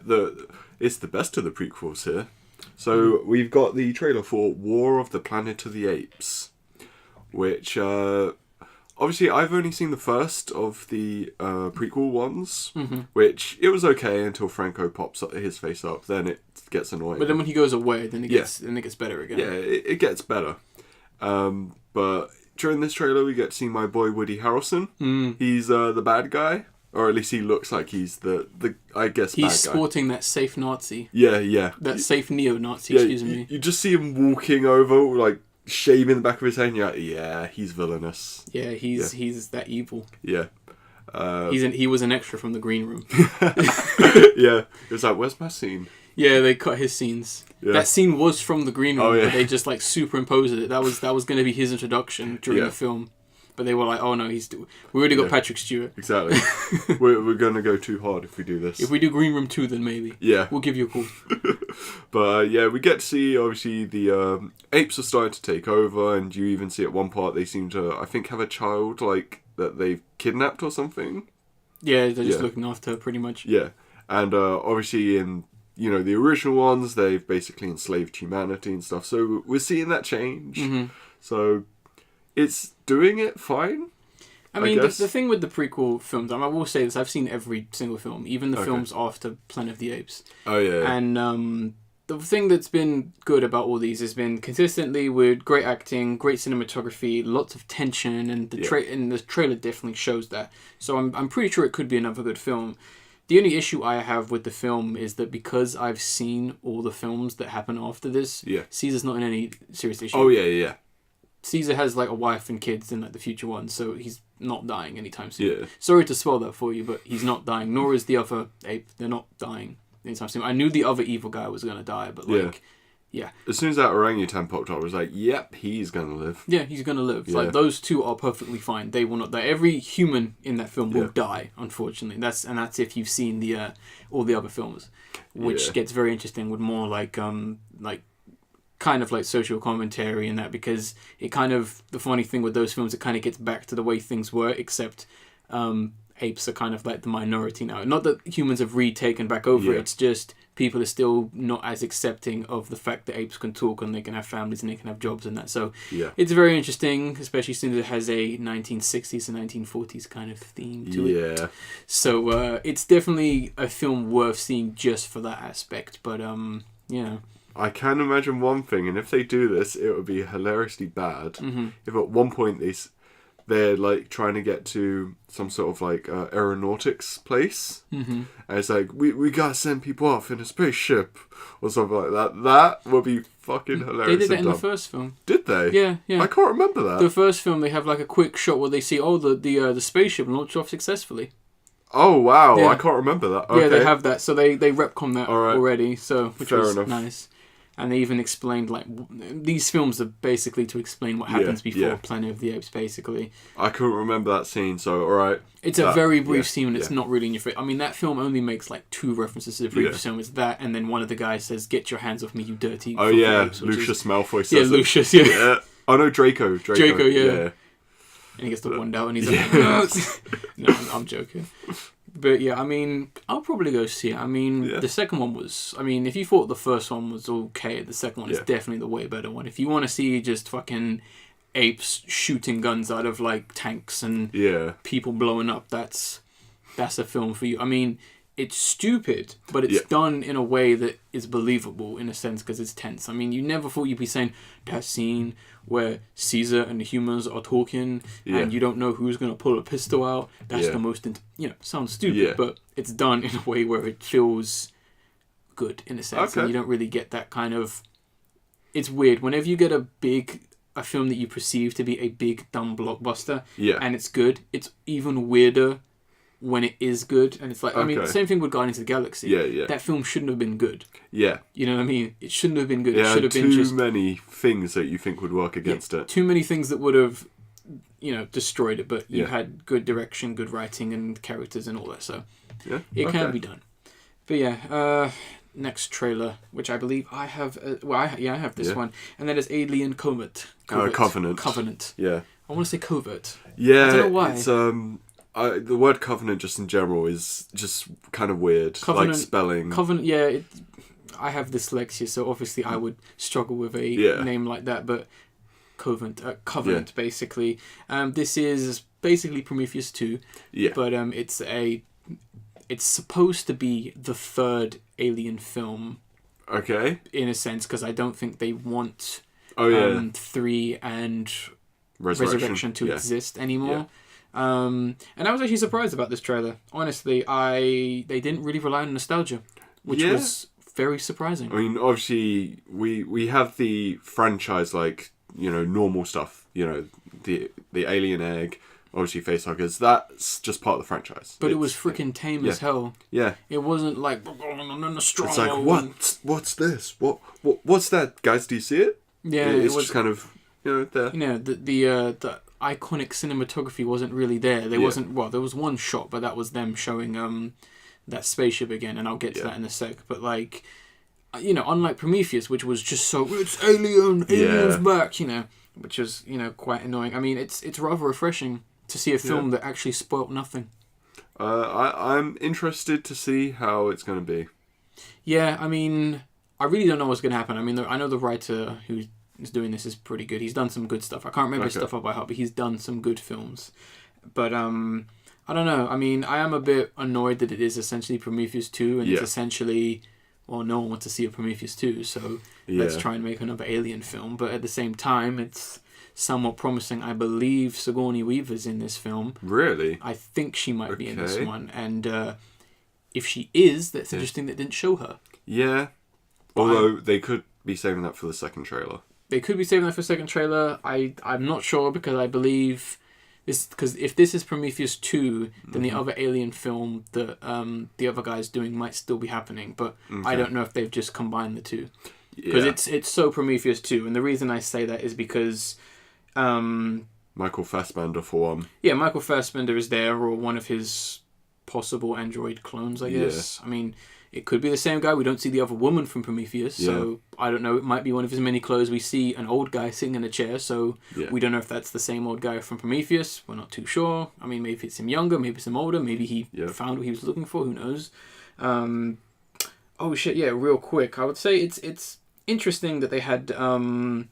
it's the best of the prequels here. So, we've got the trailer for War of the Planet of the Apes, which, obviously, I've only seen the first of the prequel ones, which, it was okay until Franco pops his face up, then it gets annoying. But then when he goes away, then it gets better again. Yeah, it gets better. But during this trailer, we get to see my boy Woody Harrelson. He's the bad guy, or at least he looks like he's the I guess he's bad guy. sporting that safe Nazi. Yeah. That safe neo-Nazi. Excuse me. You just see him walking over, like shaving the back of his head. And you're like, yeah, he's villainous. Yeah, he's that evil. Yeah. He was an extra from the green room. Yeah, it was like, where's my scene? Yeah, they cut his scenes. Yeah. That scene was from the green room, but they just like superimposed it. That was going to be his introduction during the film. But they were like, oh no, we already got Patrick Stewart. Exactly. we're going to go too hard if we do this. If we do Green Room 2, then maybe. Yeah. We'll give you a call. But we get to see, obviously, the apes are starting to take over, and you even see at one part they seem to, I think, have a child, like, that they've kidnapped or something. Yeah, they're just looking after her, pretty much. Yeah. And obviously in, the original ones, they've basically enslaved humanity and stuff. So we're seeing that change. Mm-hmm. So it's doing it fine. I mean, the thing with the prequel films, I will say this, I've seen every single film, even the films after Planet of the Apes. Oh, yeah. And the thing that's been good about all these has been consistently with great acting, great cinematography, lots of tension, and the trailer definitely shows that. So I'm pretty sure it could be another good film. The only issue I have with the film is that because I've seen all the films that happen after this, Caesar's not in any serious issue. Oh, yeah. Caesar has like a wife and kids in like the future ones, so he's not dying anytime soon. Yeah. Sorry to spoil that for you, but he's not dying. Nor is the other ape. They're not dying anytime soon. I knew the other evil guy was gonna die, but yeah. As soon as that orangutan popped up, I was like, "Yep, he's gonna live." Yeah, he's gonna live. Yeah. Like those two are perfectly fine. They will not die. Every human in that film will die. Unfortunately, that's if you've seen the all the other films, which gets very interesting with more like kind of like social commentary and that, because it kind of, the funny thing with those films, it kind of gets back to the way things were, except apes are kind of like the minority now. Not that humans have retaken back over it, it's just people are still not as accepting of the fact that apes can talk and they can have families and they can have jobs and that. So it's very interesting, especially since it has a 1960s and 1940s kind of theme to it. Yeah. So it's definitely a film worth seeing just for that aspect. But I can imagine one thing, and if they do this, it would be hilariously bad. Mm-hmm. If at one point they're like trying to get to some sort of like aeronautics place, and it's like we gotta send people off in a spaceship or something like that. That would be fucking hilarious. They did that in the first film. Did they? Yeah. I can't remember that. The first film, they have like a quick shot where they see the spaceship launch off successfully. Oh wow! Yeah. I can't remember that. Okay. Yeah, they have that, so they retcon that already. So which Fair was enough. Nice. And they even explained, like, these films are basically to explain what happens before Planet of the Apes, basically. I couldn't remember that scene, so alright. It's a very brief scene, and it's not really in your face. I mean, that film only makes, like, 2 references to the previous film. It's that, and then one of the guys says, "Get your hands off me, you dirty..." Oh, yeah, Lucius Malfoy says it. Yeah, Lucius, yeah. Oh, no, Draco, yeah. And he gets the wand out, and he's like, no, I'm joking. But yeah, I mean, I'll probably go see it. I mean, the second one was... I mean, if you thought the first one was okay, the second one is definitely the way better one. If you want to see just fucking apes shooting guns out of, like, tanks and people blowing up, that's a film for you. I mean, it's stupid, but it's done in a way that is believable, in a sense, because it's tense. I mean, you never thought you'd be saying, that scene where Caesar and the humans are talking and you don't know who's going to pull a pistol out. That's the most... sounds stupid, but it's done in a way where it feels good, in a sense. Okay. And you don't really get that kind of... It's weird. Whenever you get a film that you perceive to be a big, dumb blockbuster, and it's good, it's even weirder when it is good. And it's like, I mean, same thing with Guardians of the Galaxy. Yeah. That film shouldn't have been good. Yeah. You know what I mean? It shouldn't have been good. Yeah, it should have been too many things that you think would work against it. Too many things that would have, destroyed it. But you had good direction, good writing, and characters and all that. So it can be done. But next trailer, which I believe I have. I have this one, and that is Alien Covenant. Covenant. Yeah. I want to say covert. Yeah. I don't know why. It's the word covenant just in general is just kind of weird, like spelling. Covenant, yeah. I have dyslexia, so obviously I would struggle with a name like that. But Covenant, basically. This is basically Prometheus 2. Yeah. But it's supposed to be the third Alien film. Okay. In a sense, because I don't think they want 3 and Resurrection to exist anymore. Yeah. And I was actually surprised about this trailer. Honestly, they didn't really rely on nostalgia, which was very surprising. I mean, obviously, we have the franchise, like, normal stuff, the alien egg, obviously facehuggers. That's just part of the franchise. But it was freaking tame as hell. Yeah. It wasn't like a strong. It's like what's this? What's that, guys? Do you see it? Yeah, it's just kind of there. The iconic cinematography wasn't really there. There wasn't. Well, there was one shot, but that was them showing that spaceship again, and I'll get to that in a sec. But like, unlike Prometheus, which was just so it's aliens back, which was quite annoying. I mean, it's rather refreshing to see a film that actually spoilt nothing. I'm interested to see how it's going to be. Yeah, I mean, I really don't know what's going to happen. I mean, I know the writer who is doing this is pretty good. He's done some good stuff. I can't remember his stuff up by heart, but he's done some good films. But I don't know. I mean, I am a bit annoyed that it is essentially Prometheus 2, and it's essentially, well, no one wants to see a Prometheus 2, so let's try and make another Alien film. But at the same time, it's somewhat promising. I believe Sigourney Weaver's in this film. Really? I think she might be in this one. And if she is, that's interesting that didn't show her. Yeah. Although they could be saving that for the second trailer. They could be saving that for the second trailer. I'm not sure, because I believe this, because if this is Prometheus 2, then the other Alien film that the other guy's doing might still be happening. But I don't know if they've just combined the two. Because it's so Prometheus 2. And the reason I say that is because Michael Fassbender, for one. Yeah, Michael Fassbender is there, or one of his possible android clones, I guess. I mean, it could be the same guy. We don't see the other woman from Prometheus, so I don't know. It might be one of his many clones. We see an old guy sitting in a chair, so we don't know if that's the same old guy from Prometheus. We're not too sure. I mean, maybe it's him younger, maybe it's him older, maybe he found what he was looking for. Who knows? Real quick, I would say it's interesting that they had some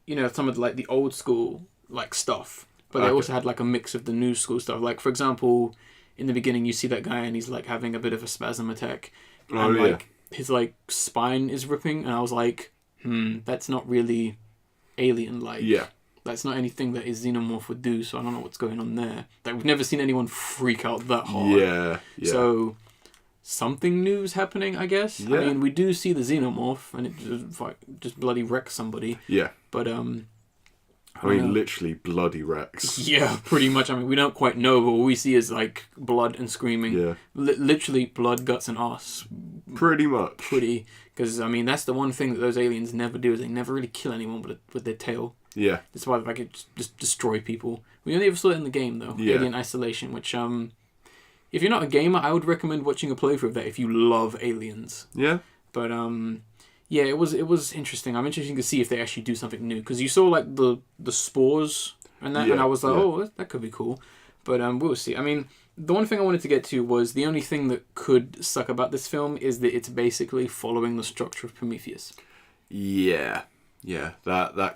of the old school stuff, but they also had a mix of the new school stuff. Like, for example, in the beginning you see that guy and he's having a bit of a spasm attack, and his spine is ripping, and I was like, that's not really alien-like. That's not anything that a xenomorph would do, so I don't know what's going on there. We've never seen anyone freak out that hard. So something new is happening, I guess. I mean, we do see the xenomorph, and it just bloody wrecks somebody. But I mean, literally bloody wrecks. Yeah, pretty much. I mean, we don't quite know, but what we see is blood and screaming. Literally blood, guts, and arse. Pretty much. Because I mean, that's the one thing that those aliens never do, is they never really kill anyone with their tail. That's why they can just destroy people. We only ever saw it in the game though, Alien Isolation, which if you're not a gamer, I would recommend watching a playthrough of that if you love aliens. But it was interesting. I'm interested to see if they actually do something new, because you saw the spores and that, and I was like, oh, that could be cool. But we'll see. I mean, the one thing I wanted to get to was the only thing that could suck about this film is that it's basically following the structure of Prometheus. That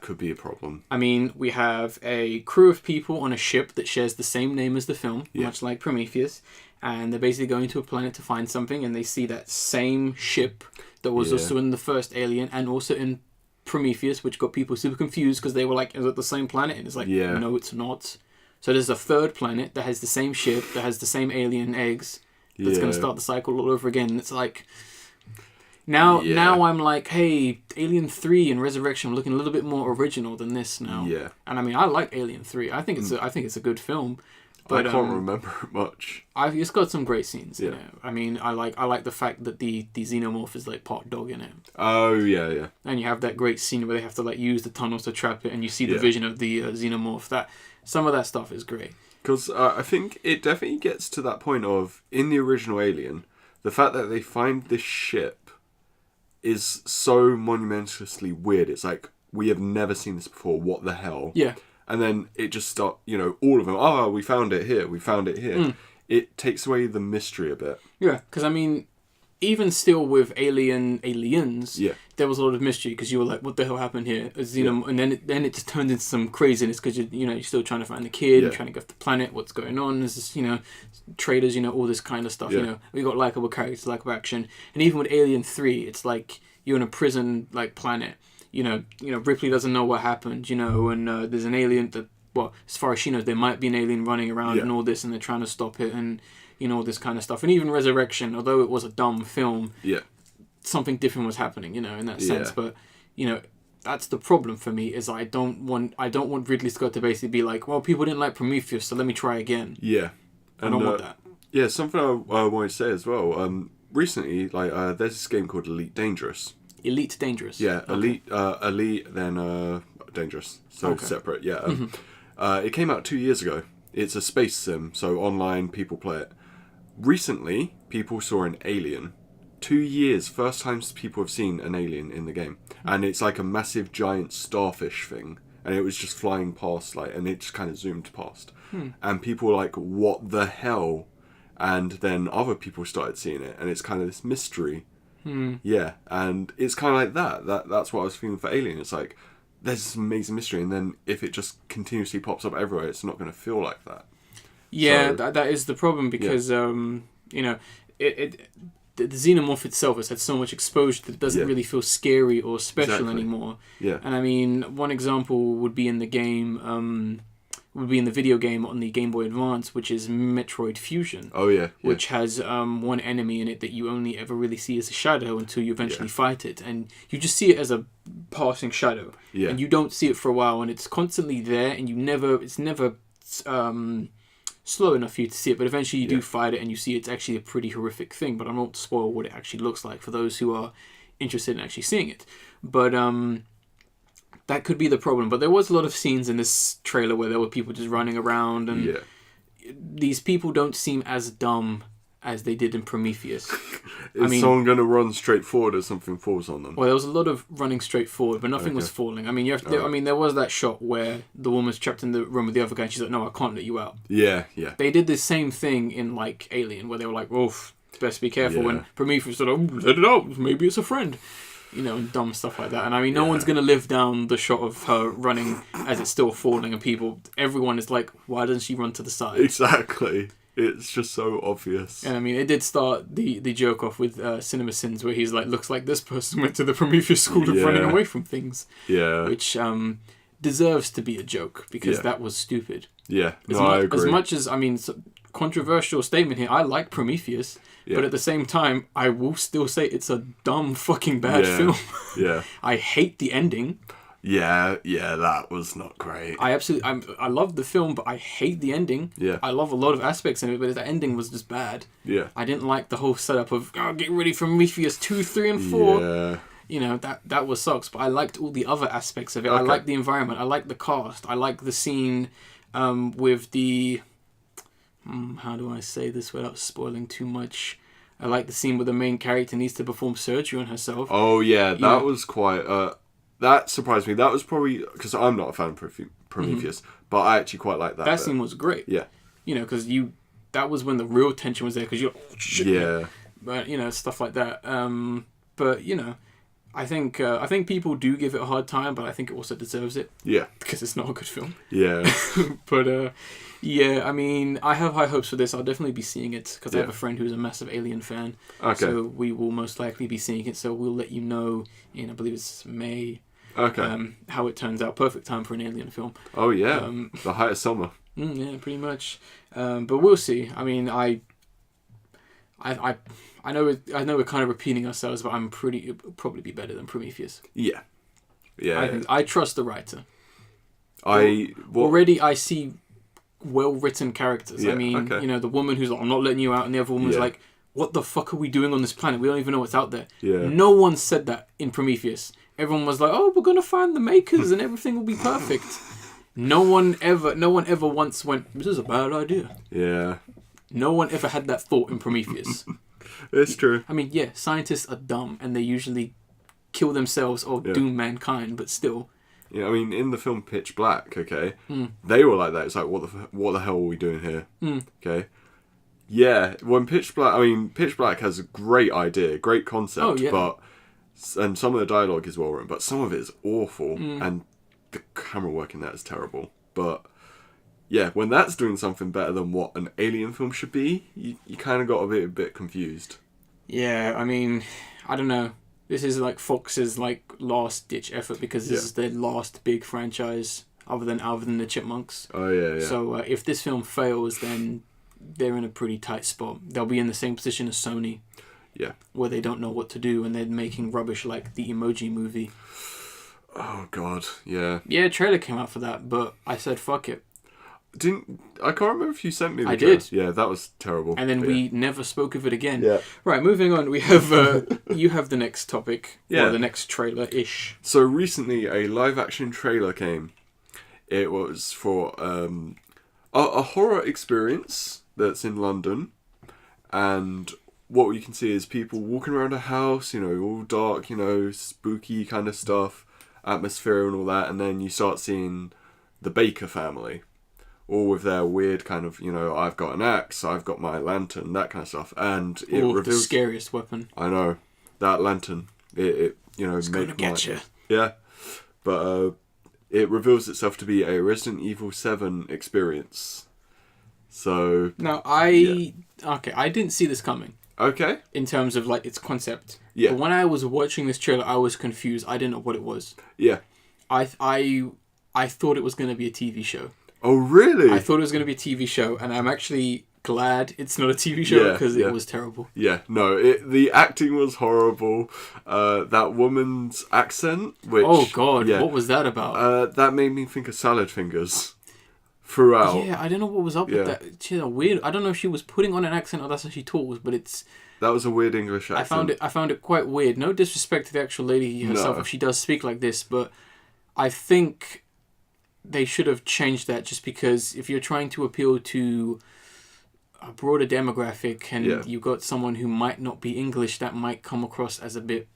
could be a problem. I mean, we have a crew of people on a ship that shares the same name as the film, much like Prometheus, and they're basically going to a planet to find something, and they see that same ship that was also in the first Alien and also in Prometheus, which got people super confused because they were like, is it the same planet? And it's like, no, it's not. So there's a third planet that has the same ship, that has the same alien eggs, that's going to start the cycle all over again. And it's like, now I'm like, hey, Alien 3 and Resurrection are looking a little bit more original than this now. And I mean, I like Alien 3. I think it's a good film. But I can't remember it much. It's got some great scenes. I mean, I like the fact that the xenomorph is part dog in it. Oh yeah. And you have that great scene where they have to use the tunnels to trap it, and you see the vision of the xenomorph. That some of that stuff is great. Because I think it definitely gets to that point of, in the original Alien, the fact that they find this ship is so monumentously weird. It's like, we have never seen this before. What the hell? And then it just starts, all of them, we found it here. It takes away the mystery a bit. Because I mean, even still with Aliens, there was a lot of mystery, because you were like, what the hell happened here? And then it just turned into some craziness, because you're still trying to find the kid, you're trying to get off the planet, what's going on, there's this, traders, all this kind of stuff, we got likable characters, likable action, and even with Alien 3, it's like, you're in a prison, planet, Ripley doesn't know what happened, and there's an alien that, well, as far as she knows, there might be an alien running around and all this, and they're trying to stop it, and all this kind of stuff. And even Resurrection, although it was a dumb film, something different was happening, in that sense. But that's the problem for me. Is I don't want Ridley Scott to basically be like, well, people didn't like Prometheus, so let me try again. Yeah, I don't want that. Yeah, something I wanted to say as well. Recently, like there's this game called Elite Dangerous. Elite Dangerous. Yeah, okay. Elite, then Dangerous. So separate. Yeah. It came out 2 years ago. It's a space sim, so online people play it. Recently, people saw an alien. 2 years, first time people have seen an alien in the game, and it's like a massive giant starfish thing, and it was just flying past, like, and it just kind of zoomed past, and people were like, "What the hell?" And then other people started seeing it, and it's kind of this mystery. Yeah, and it's kind of like that's what I was feeling for Alien. It's like there's this amazing mystery, and then if it just continuously pops up everywhere, it's not going to feel like that. Yeah, so, that is the problem, because you know, the xenomorph itself has had so much exposure that it doesn't really feel scary or special anymore. Yeah. And I mean, one example would be in the game, the video game on the Game Boy Advance, which is Metroid Fusion. Oh yeah. Which has one enemy in it that you only ever really see as a shadow until you eventually fight it, and you just see it as a passing shadow. Yeah. And you don't see it for a while, and it's constantly there, and it's never slow enough for you to see it, but eventually you do fight it and you see it's actually a pretty horrific thing, but I won't spoil what it actually looks like for those who are interested in actually seeing it. But that could be the problem. But there was a lot of scenes in this trailer where there were people just running around, and these people don't seem as dumb as they did in Prometheus. Is someone going to run straight forward as something falls on them? Well, there was a lot of running straight forward, but nothing was falling. I mean, I mean, there was that shot where the woman's trapped in the room with the other guy, and she's like, "No, I can't let you out." Yeah. They did the same thing in like Alien, where they were like, "Oof, best be careful." When Prometheus said, "Oh, let it out. Maybe it's a friend." You know, and dumb stuff like that. And I mean, no one's going to live down the shot of her running as it's still falling, and everyone is like, "Why doesn't she run to the side?" Exactly. It's just so obvious. And I mean, it did start the joke off with Cinema Sins, where he's like, looks like this person went to the Prometheus school of running away from things. Yeah. Which deserves to be a joke, because that was stupid. Yeah, I agree. As much as, I mean, controversial statement here, I like Prometheus, but at the same time, I will still say it's a dumb fucking bad film. Yeah. I hate the ending. Yeah, that was not great. I love the film, but I hate the ending. Yeah. I love a lot of aspects in it, but the ending was just bad. Yeah. I didn't like the whole setup of, get ready for Prometheus 2, 3, and 4. Yeah. You know, that was sucks, but I liked all the other aspects of it. Okay. I liked the environment. I liked the cast. I liked the scene with the... how do I say this without spoiling too much? I like the scene where the main character needs to perform surgery on herself. Oh, yeah, that was quite... that surprised me. That was probably... Because I'm not a fan of Prometheus, but I actually quite like that. That scene was great. Yeah. You know, because that was when the real tension was there, because you're... Oh, shit. Yeah. But, you know, stuff like that. But, you know, I think people do give it a hard time, but I think it also deserves it. Yeah. Because it's not a good film. Yeah. But, yeah, I mean, I have high hopes for this. I'll definitely be seeing it, because I have a friend who's a massive Alien fan. Okay. So we will most likely be seeing it. So we'll let you know in, I believe it's May. Okay. How it turns out. Perfect time for an Alien film. Oh yeah. The height of summer. Yeah, pretty much. But we'll see. I mean, I know we're kind of repeating ourselves, but it'll probably be better than Prometheus. Yeah. Yeah. I trust the writer. Already I see well-written characters. Yeah, I mean, you know, the woman who's like, "I'm not letting you out," and the other woman's like, "What the fuck are we doing on this planet? We don't even know what's out there." Yeah. No one said that in Prometheus. Everyone was like, "Oh, we're gonna find the makers and everything will be perfect." No one ever once went, "This is a bad idea." Yeah. No one ever had that thought in Prometheus. It's true. I mean, yeah, scientists are dumb and they usually kill themselves or doom mankind, but still. Yeah, I mean, in the film Pitch Black, okay, they were like that. It's like, what the hell are we doing here? Okay. Yeah, when Pitch Black has a great idea, great concept, and some of the dialogue is well written, but some of it is awful, and the camera work in that is terrible. But yeah, when that's doing something better than what an Alien film should be, you kind of got a bit confused. Yeah, I mean, I don't know. This is like Fox's like last ditch effort, because this is their last big franchise other than the Chipmunks. Oh yeah. So if this film fails, then they're in a pretty tight spot. They'll be in the same position as Sony. Yeah. Where they don't know what to do and they're making rubbish like the Emoji Movie. Oh God, yeah. Yeah, a trailer came out for that, but I said fuck it. I can't remember if you sent me the I trailer. did. Yeah, that was terrible. And then we never spoke of it again. Yeah. Right, moving on. We have you have the next topic. Yeah. Or the next trailer-ish. So recently, a live-action trailer came. It was for a horror experience that's in London, and what you can see is people walking around a house, all dark, spooky kind of stuff, atmosphere and all that, and then you start seeing the Baker family, all with their weird kind of, I've got an axe, I've got my lantern, that kind of stuff, and it reveals the scariest weapon. I know, that lantern. It's gonna get you. Yeah, but it reveals itself to be a Resident Evil 7 experience. So now I didn't see this coming. Okay. In terms of like its concept. Yeah. But when I was watching this trailer, I was confused. I didn't know what it was. Yeah. I thought it was going to be a TV show. Oh, really? I thought it was going to be a TV show, and I'm actually glad it's not a TV show because it was terrible. Yeah, no, the acting was horrible. That woman's accent, which... Oh, God, what was that about? That made me think of salad fingers throughout. Yeah, I don't know what was up with that. She had a weird... I don't know if she was putting on an accent or that's how she talks, but it's... That was a weird English accent. I found it quite weird. No disrespect to the actual lady herself if she does speak like this, but I think they should have changed that just because if you're trying to appeal to a broader demographic and you've got someone who might not be English, that might come across as a bit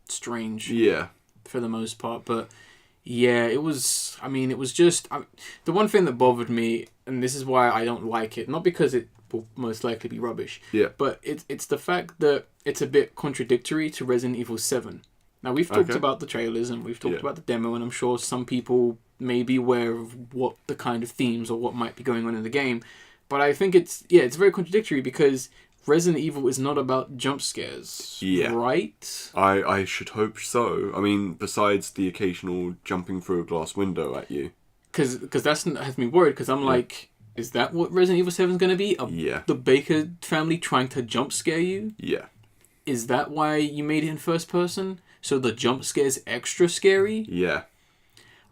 strange. Yeah. For the most part. But yeah, it was just... the one thing that bothered me, and this is why I don't like it, not because it will most likely be rubbish, but it's the fact that it's a bit contradictory to Resident Evil 7. Now, we've talked about the trailers and we've talked about the demo, and I'm sure some people may be aware of what the kind of themes or what might be going on in the game. But I think it's very contradictory because Resident Evil is not about jump scares, right? I should hope so. I mean, besides the occasional jumping through a glass window at you. Because that has me worried, because I'm like, is that what Resident Evil 7 is going to be? The Baker family trying to jump scare you? Yeah. Is that why you made it in first person? So the jump scare's extra scary? Yeah.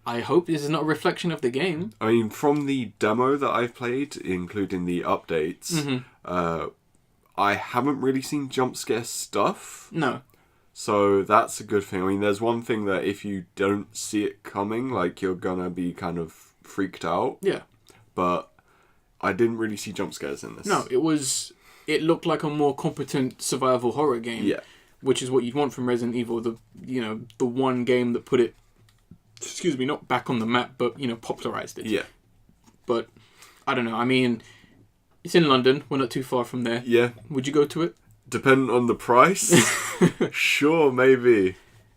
I hope this is not a reflection of the game. I mean, from the demo that I've played, including the updates, I haven't really seen jump scare stuff. No. So that's a good thing. I mean, there's one thing that if you don't see it coming, like, you're gonna be kind of freaked out. Yeah. But I didn't really see jump scares in this. No, it looked like a more competent survival horror game. Yeah. Which is what you'd want from Resident Evil, the one game that put it, not back on the map, but, popularized it. Yeah. But, I don't know, I mean, it's in London, we're not too far from there. Yeah. Would you go to it? Depending on the price? Sure, maybe.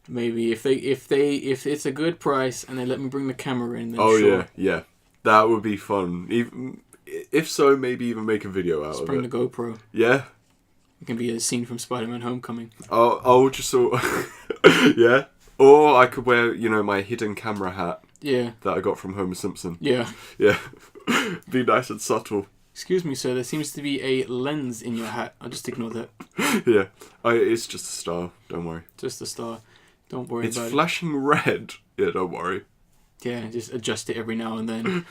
Maybe, if it's a good price and they let me bring the camera in, then sure. Yeah. That would be fun. Even, if so, maybe even make a video out of it. Bring the GoPro. Yeah. It can be a scene from Spiderman Homecoming. I'll just yeah. Or I could wear, my hidden camera hat. Yeah. That I got from Homer Simpson. Yeah. Yeah. Be nice and subtle. Excuse me, sir. There seems to be a lens in your hat. I'll just ignore that. Yeah. It's just a star. Don't worry. Just a star. Don't worry about it. It's flashing red. Yeah, don't worry. Yeah, just adjust it every now and then.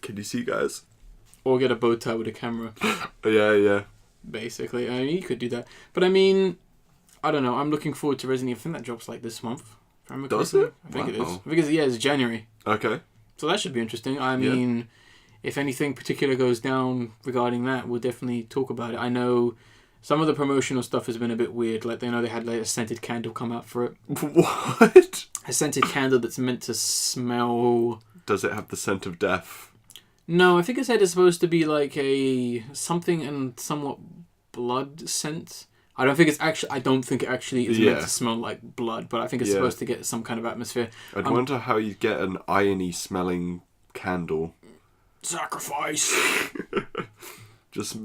Can you see, guys? Or get a bow tie with a camera. Yeah. Basically. I mean, you could do that. But I mean, I don't know. I'm looking forward to Resident Evil. I think that drops like this month. Does it? I think it is. I think it's January. Okay. So that should be interesting. I mean, if anything particular goes down regarding that, we'll definitely talk about it. I know some of the promotional stuff has been a bit weird. Like, they had like a scented candle come out for it. What? A scented candle that's meant to smell... Does it have the scent of death? No, I think it said it's supposed to be like a something and somewhat blood scent. I don't think it actually is meant to smell like blood, but I think it's supposed to get some kind of atmosphere. I'd wonder how you get an irony smelling candle. Sacrifice. Just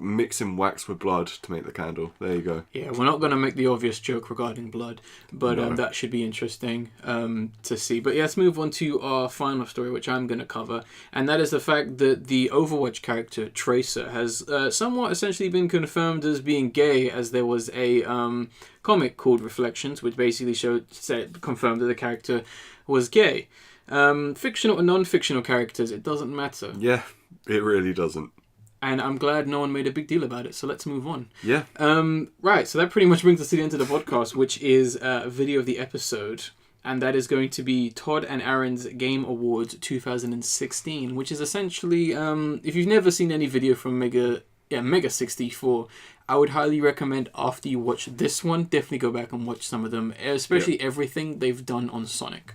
mixing wax with blood to make the candle. There you go. Yeah, we're not going to make the obvious joke regarding blood, but No. that should be interesting to see. But yeah, let's move on to our final story, which I'm going to cover, and that is the fact that the Overwatch character Tracer has somewhat essentially been confirmed as being gay, as there was a comic called Reflections, which basically confirmed that the character was gay. Fictional and non-fictional characters, it doesn't matter. Yeah, it really doesn't. And I'm glad no one made a big deal about it, so let's move on. Yeah. Right, so that pretty much brings us to the end of the podcast, which is a video of the episode. And that is going to be Todd and Aaron's Game Awards 2016, which is essentially, if you've never seen any video from Mega 64, I would highly recommend after you watch this one, definitely go back and watch some of them, especially everything they've done on Sonic.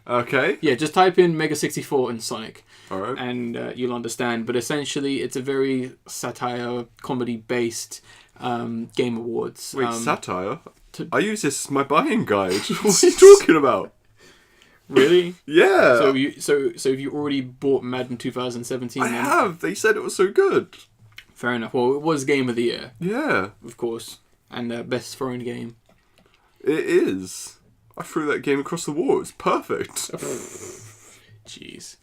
Okay. Yeah, just type in Mega 64 and Sonic. All right. And you'll understand. But essentially, it's a very satire, comedy-based Game Awards. Wait, satire? I use this as my buying guide. What are you talking about? Really? Yeah. So have you already bought Madden 2017? I have. They said it was so good. Fair enough. Well, it was Game of the Year. Yeah. Of course. And best foreign game. It is. I threw that game across the wall. It's perfect. Jeez.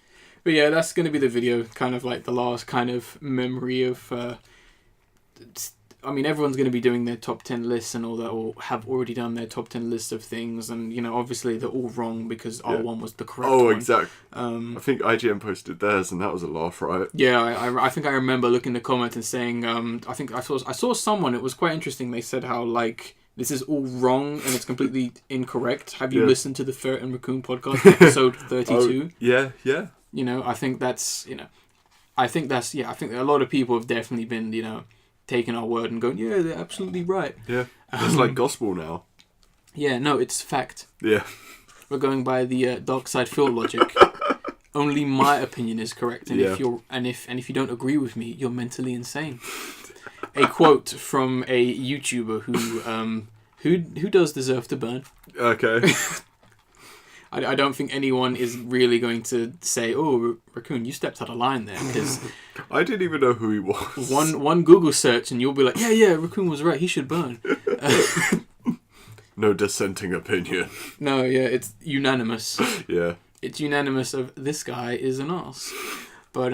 But yeah, that's going to be the video. Kind of like the last kind of memory of... I mean, everyone's going to be doing their top 10 lists and all that, or have already done their top 10 lists of things. And, you know, obviously they're all wrong because R1 was the correct one. Oh, exactly. I think IGN posted theirs and that was a laugh, right? Yeah, I think I remember looking at the comment and saying, I think I saw someone, it was quite interesting. They said how, like... This is all wrong and it's completely incorrect. Have you listened to the Ferret and Raccoon podcast, episode 32? Yeah. You know, I think that's I think a lot of people have definitely been, you know, taking our word and going, yeah, they're absolutely right. Yeah. It's like gospel now. Yeah, no, it's fact. Yeah. We're going by the dark side Phil logic. Only my opinion is correct, and if you don't agree with me, you're mentally insane. A quote from a YouTuber who does deserve to burn. Okay. I don't think anyone is really going to say, "Oh, Raccoon, you stepped out of line there," because I didn't even know who he was. One Google search and you'll be like, "Yeah, Raccoon was right. He should burn." No dissenting opinion. No, yeah, it's unanimous. Yeah. It's unanimous of this guy is an arse. But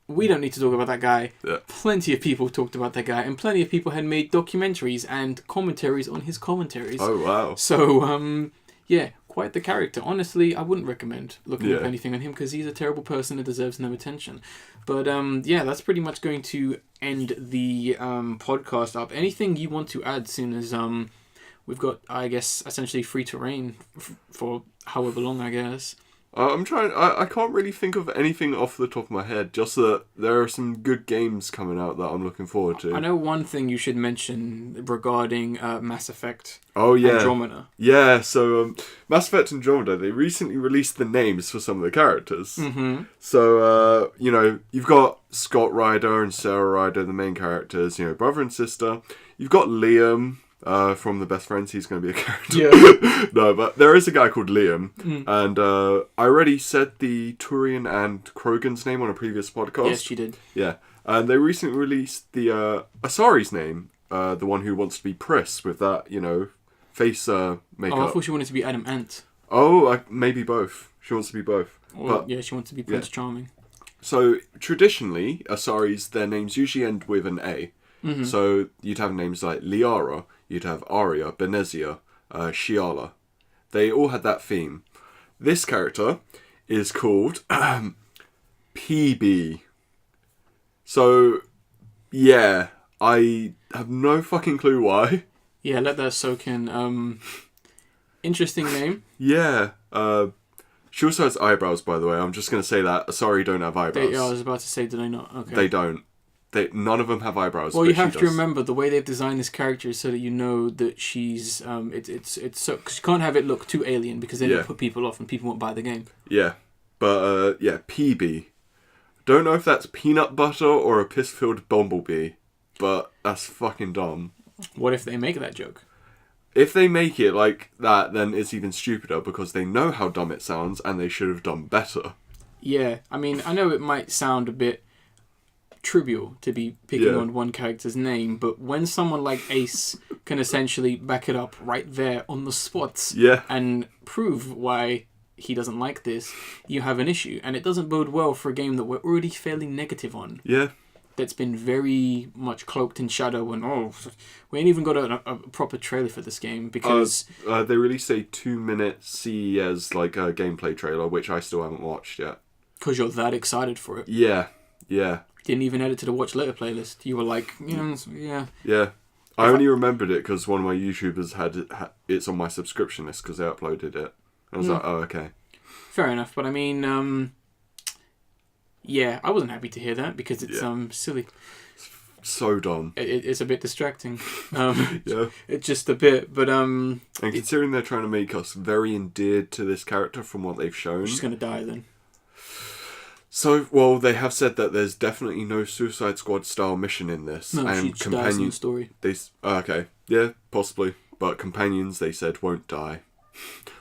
we don't need to talk about that guy. Yeah. Plenty of people talked about that guy, and plenty of people had made documentaries and commentaries on his commentaries. Oh, wow. So, yeah, quite the character. Honestly, I wouldn't recommend looking up anything on him because he's a terrible person and deserves no attention. But, yeah, that's pretty much going to end the podcast up. Anything you want to add soon as we've got, I guess, essentially free to reign for however long, I guess. I'm trying. I can't really think of anything off the top of my head. Just that there are some good games coming out that I'm looking forward to. I know one thing you should mention regarding Mass Effect. Oh yeah, Andromeda. Yeah, so Mass Effect Andromeda, they recently released the names for some of the characters. Mm-hmm. So you know, you've got Scott Ryder and Sarah Ryder, the main characters. You know, brother and sister. You've got Liam. From the Best Friends, he's going to be a character. Yeah. No, but there is a guy called Liam, and I already said the Turian and Krogan's name on a previous podcast. Yes, you did. Yeah, and they recently released the Asari's name, the one who wants to be Pris with that, you know, face makeup. Oh, I thought she wanted to be Adam Ant. Oh, maybe both. She wants to be both. Yeah, she wants to be Prince Charming. So traditionally, Asari's, their names usually end with an A. Mm-hmm. So you'd have names like Liara, you'd have Arya, Benezia, Shiala. They all had that theme. This character is called PB. So, yeah, I have no fucking clue why. Yeah, let that soak in. Interesting name. Yeah. She also has eyebrows, by the way. I'm just going to say that. Sorry, don't have eyebrows. I was about to say, did I not? Okay. They don't. None of them have eyebrows. Well, you have to remember the way they've designed this character is so that you know that she's it's so, because you can't have it look too alien because then it'll put people off and people won't buy the game. Yeah, but PB. Don't know if that's peanut butter or a piss-filled bumblebee, but that's fucking dumb. What if they make that joke? If they make it like that, then it's even stupider because they know how dumb it sounds and they should have done better. Yeah, I mean, I know it might sound a bit trivial to be picking on one character's name, but when someone like Ace can essentially back it up right there on the spot and prove why he doesn't like this, you have an issue. And it doesn't bode well for a game that we're already fairly negative on. Yeah. That's been very much cloaked in shadow, and we ain't even got a proper trailer for this game because they released a 2-minute CES gameplay trailer, which I still haven't watched yet. Because you're that excited for it. Yeah. Didn't even add it to the watch later playlist. You were like, yeah. Yeah. I only remembered it because one of my YouTubers had it's on my subscription list because they uploaded it. I was like, oh, okay. Fair enough, but I mean, yeah, I wasn't happy to hear that because it's silly. So dumb. It's a bit distracting. Yeah. It's just a bit, but And considering they're trying to make us very endeared to this character from what they've shown. She's gonna die then. So, well, they have said that there's definitely no Suicide Squad style mission in this. No, she dies in the story. Okay, yeah, possibly. But companions, they said, won't die.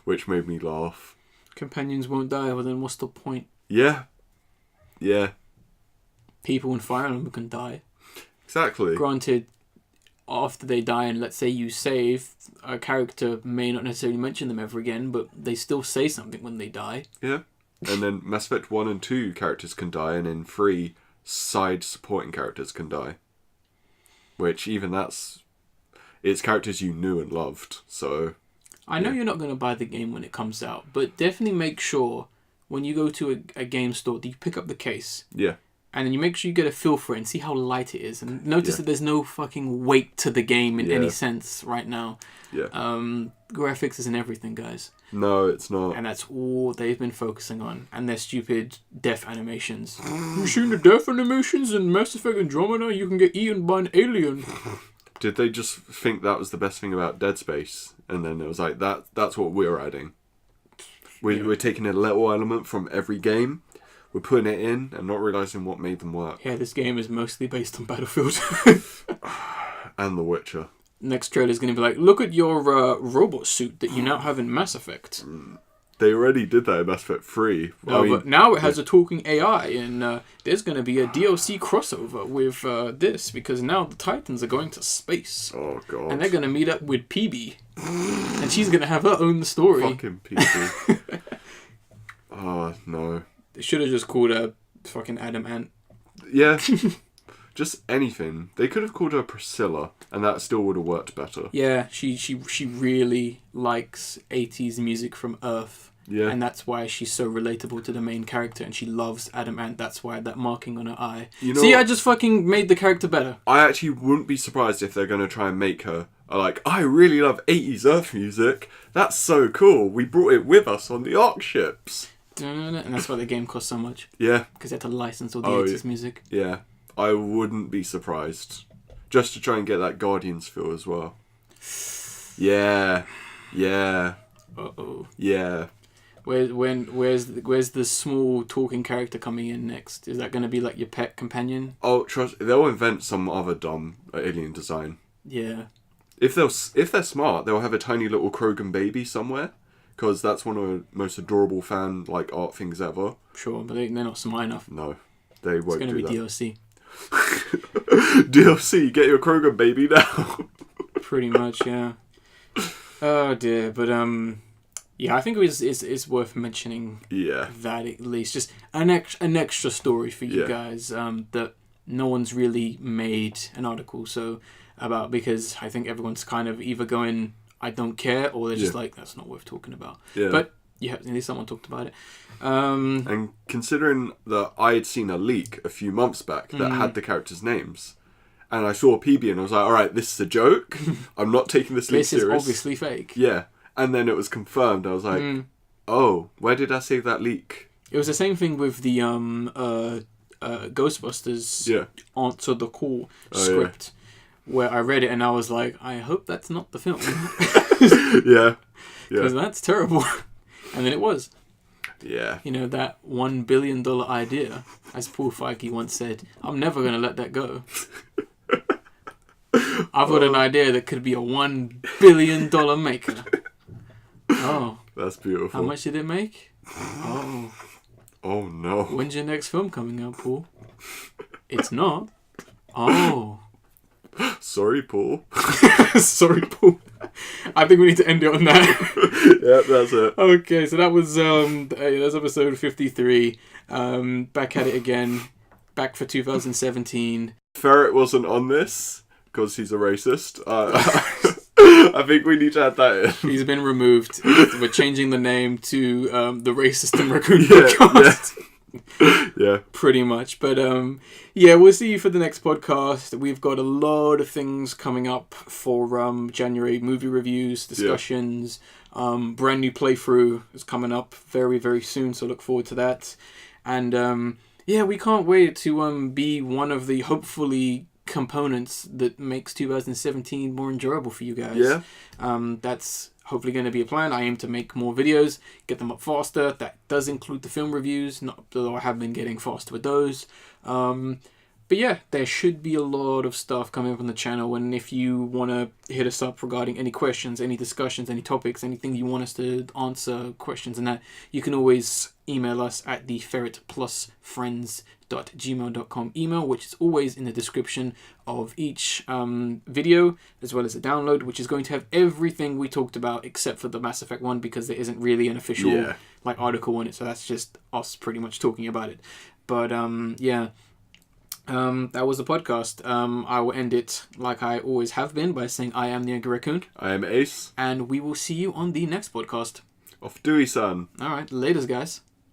Which made me laugh. Companions won't die, well then what's the point? Yeah. People in Fire Emblem can die. Exactly. Granted, after they die and let's say you save, a character may not necessarily mention them ever again, but they still say something when they die. Yeah. And then Mass Effect 1 and 2 characters can die, and in 3, side supporting characters can die. Which, even it's characters you knew and loved, so... I know you're not going to buy the game when it comes out, but definitely make sure, when you go to a game store, that you pick up the case. Yeah. And then you make sure you get a feel for it and see how light it is. And notice that there's no fucking weight to the game in any sense right now. Yeah. Graphics isn't everything, guys. No, it's not. And that's all they've been focusing on. And their stupid death animations. You seen the death animations in Mass Effect Andromeda? You can get eaten by an alien. Did they just think that was the best thing about Dead Space? And then it was like, that's what we're adding. We're taking a little element from every game. We're putting it in and not realising what made them work. Yeah, this game is mostly based on Battlefield. And The Witcher. Next trailer is going to be like, look at your robot suit that you now have in Mass Effect. They already did that in Mass Effect 3. But now it has a talking AI, and there's going to be a DLC crossover with this, because now the Titans are going to space. Oh, God. And they're going to meet up with PB. And she's going to have her own story. Fucking PB. Oh, no. They should have just called her fucking Adam Ant. Yeah. Just anything. They could have called her Priscilla, and that still would have worked better. Yeah, she really likes 80s music from Earth. Yeah. And that's why she's so relatable to the main character, and she loves Adam Ant. That's why that marking on her eye. See, I just fucking made the character better. I actually wouldn't be surprised if they're going to try and make her like, I really love 80s Earth music. That's so cool. We brought it with us on the Ark ships. And that's why the game costs so much. Yeah. Because they had to license all the 80s music. Yeah. I wouldn't be surprised. Just to try and get that Guardians feel as well. Yeah. Uh-oh. Yeah. Where's the small talking character coming in next? Is that going to be like your pet companion? Oh, trust. They'll invent some other dumb alien design. Yeah. If they're smart, they'll have a tiny little Krogan baby somewhere. Because that's one of the most adorable fan art things ever. Sure, but they're not smart enough. No, they won't do that. It's going to be DLC. DLC, get your Krogan baby now. Pretty much, yeah. Oh dear, but yeah, I think it's worth mentioning. Yeah. That at least, just an extra story for you guys that no one's really made an article about, because I think everyone's kind of either going, I don't care, or they're just like, that's not worth talking about. Yeah. But yeah, at least someone talked about it. And considering that I had seen a leak a few months back that had the characters' names, and I saw PB and I was like, alright, this is a joke. I'm not taking this leak serious. This is obviously fake. Yeah. And then it was confirmed. I was like, oh, where did I save that leak? It was the same thing with the Ghostbusters Answer the Call script. Where I read it and I was like, I hope that's not the film. Yeah. Because that's terrible. And then it was. Yeah. You know, that $1 billion idea, as Paul Feige once said, I'm never going to let that go. I've got an idea that could be a $1 billion maker. Oh. That's beautiful. How much did it make? Oh. Oh, no. When's your next film coming out, Paul? It's not. Oh. Sorry, Paul. Sorry, Paul. I think we need to end it on that. Yeah, that's it. Okay, so that was that's episode 53. Back at it again. Back for 2017. Ferret wasn't on this because he's a racist. I think we need to add that in. He's been removed. We're changing the name to the Racist and Raccoon podcast. Yeah. Pretty much. But we'll see you for the next podcast. We've got a lot of things coming up for January. Movie reviews, discussions, brand new playthrough is coming up very, very soon, so look forward to that. And we can't wait to be one of the hopefully components that makes 2017 more enjoyable for you guys. Yeah. That's hopefully going to be a plan. I aim to make more videos, get them up faster. That does include the film reviews, not though I have been getting faster with those. But yeah, there should be a lot of stuff coming up on the channel, and if you want to hit us up regarding any questions, any discussions, any topics, anything you want us to answer, questions and that, you can always email us at the ferretplusfriends@gmail.com email, which is always in the description of each video, as well as a download, which is going to have everything we talked about except for the Mass Effect one, because there isn't really an official article on it, so that's just us pretty much talking about it. But that was the podcast. I will end it like I always have been by saying I am the Angry Raccoon. I am Ace. And we will see you on the next podcast. Off Dewey, son. Alright, laters, guys.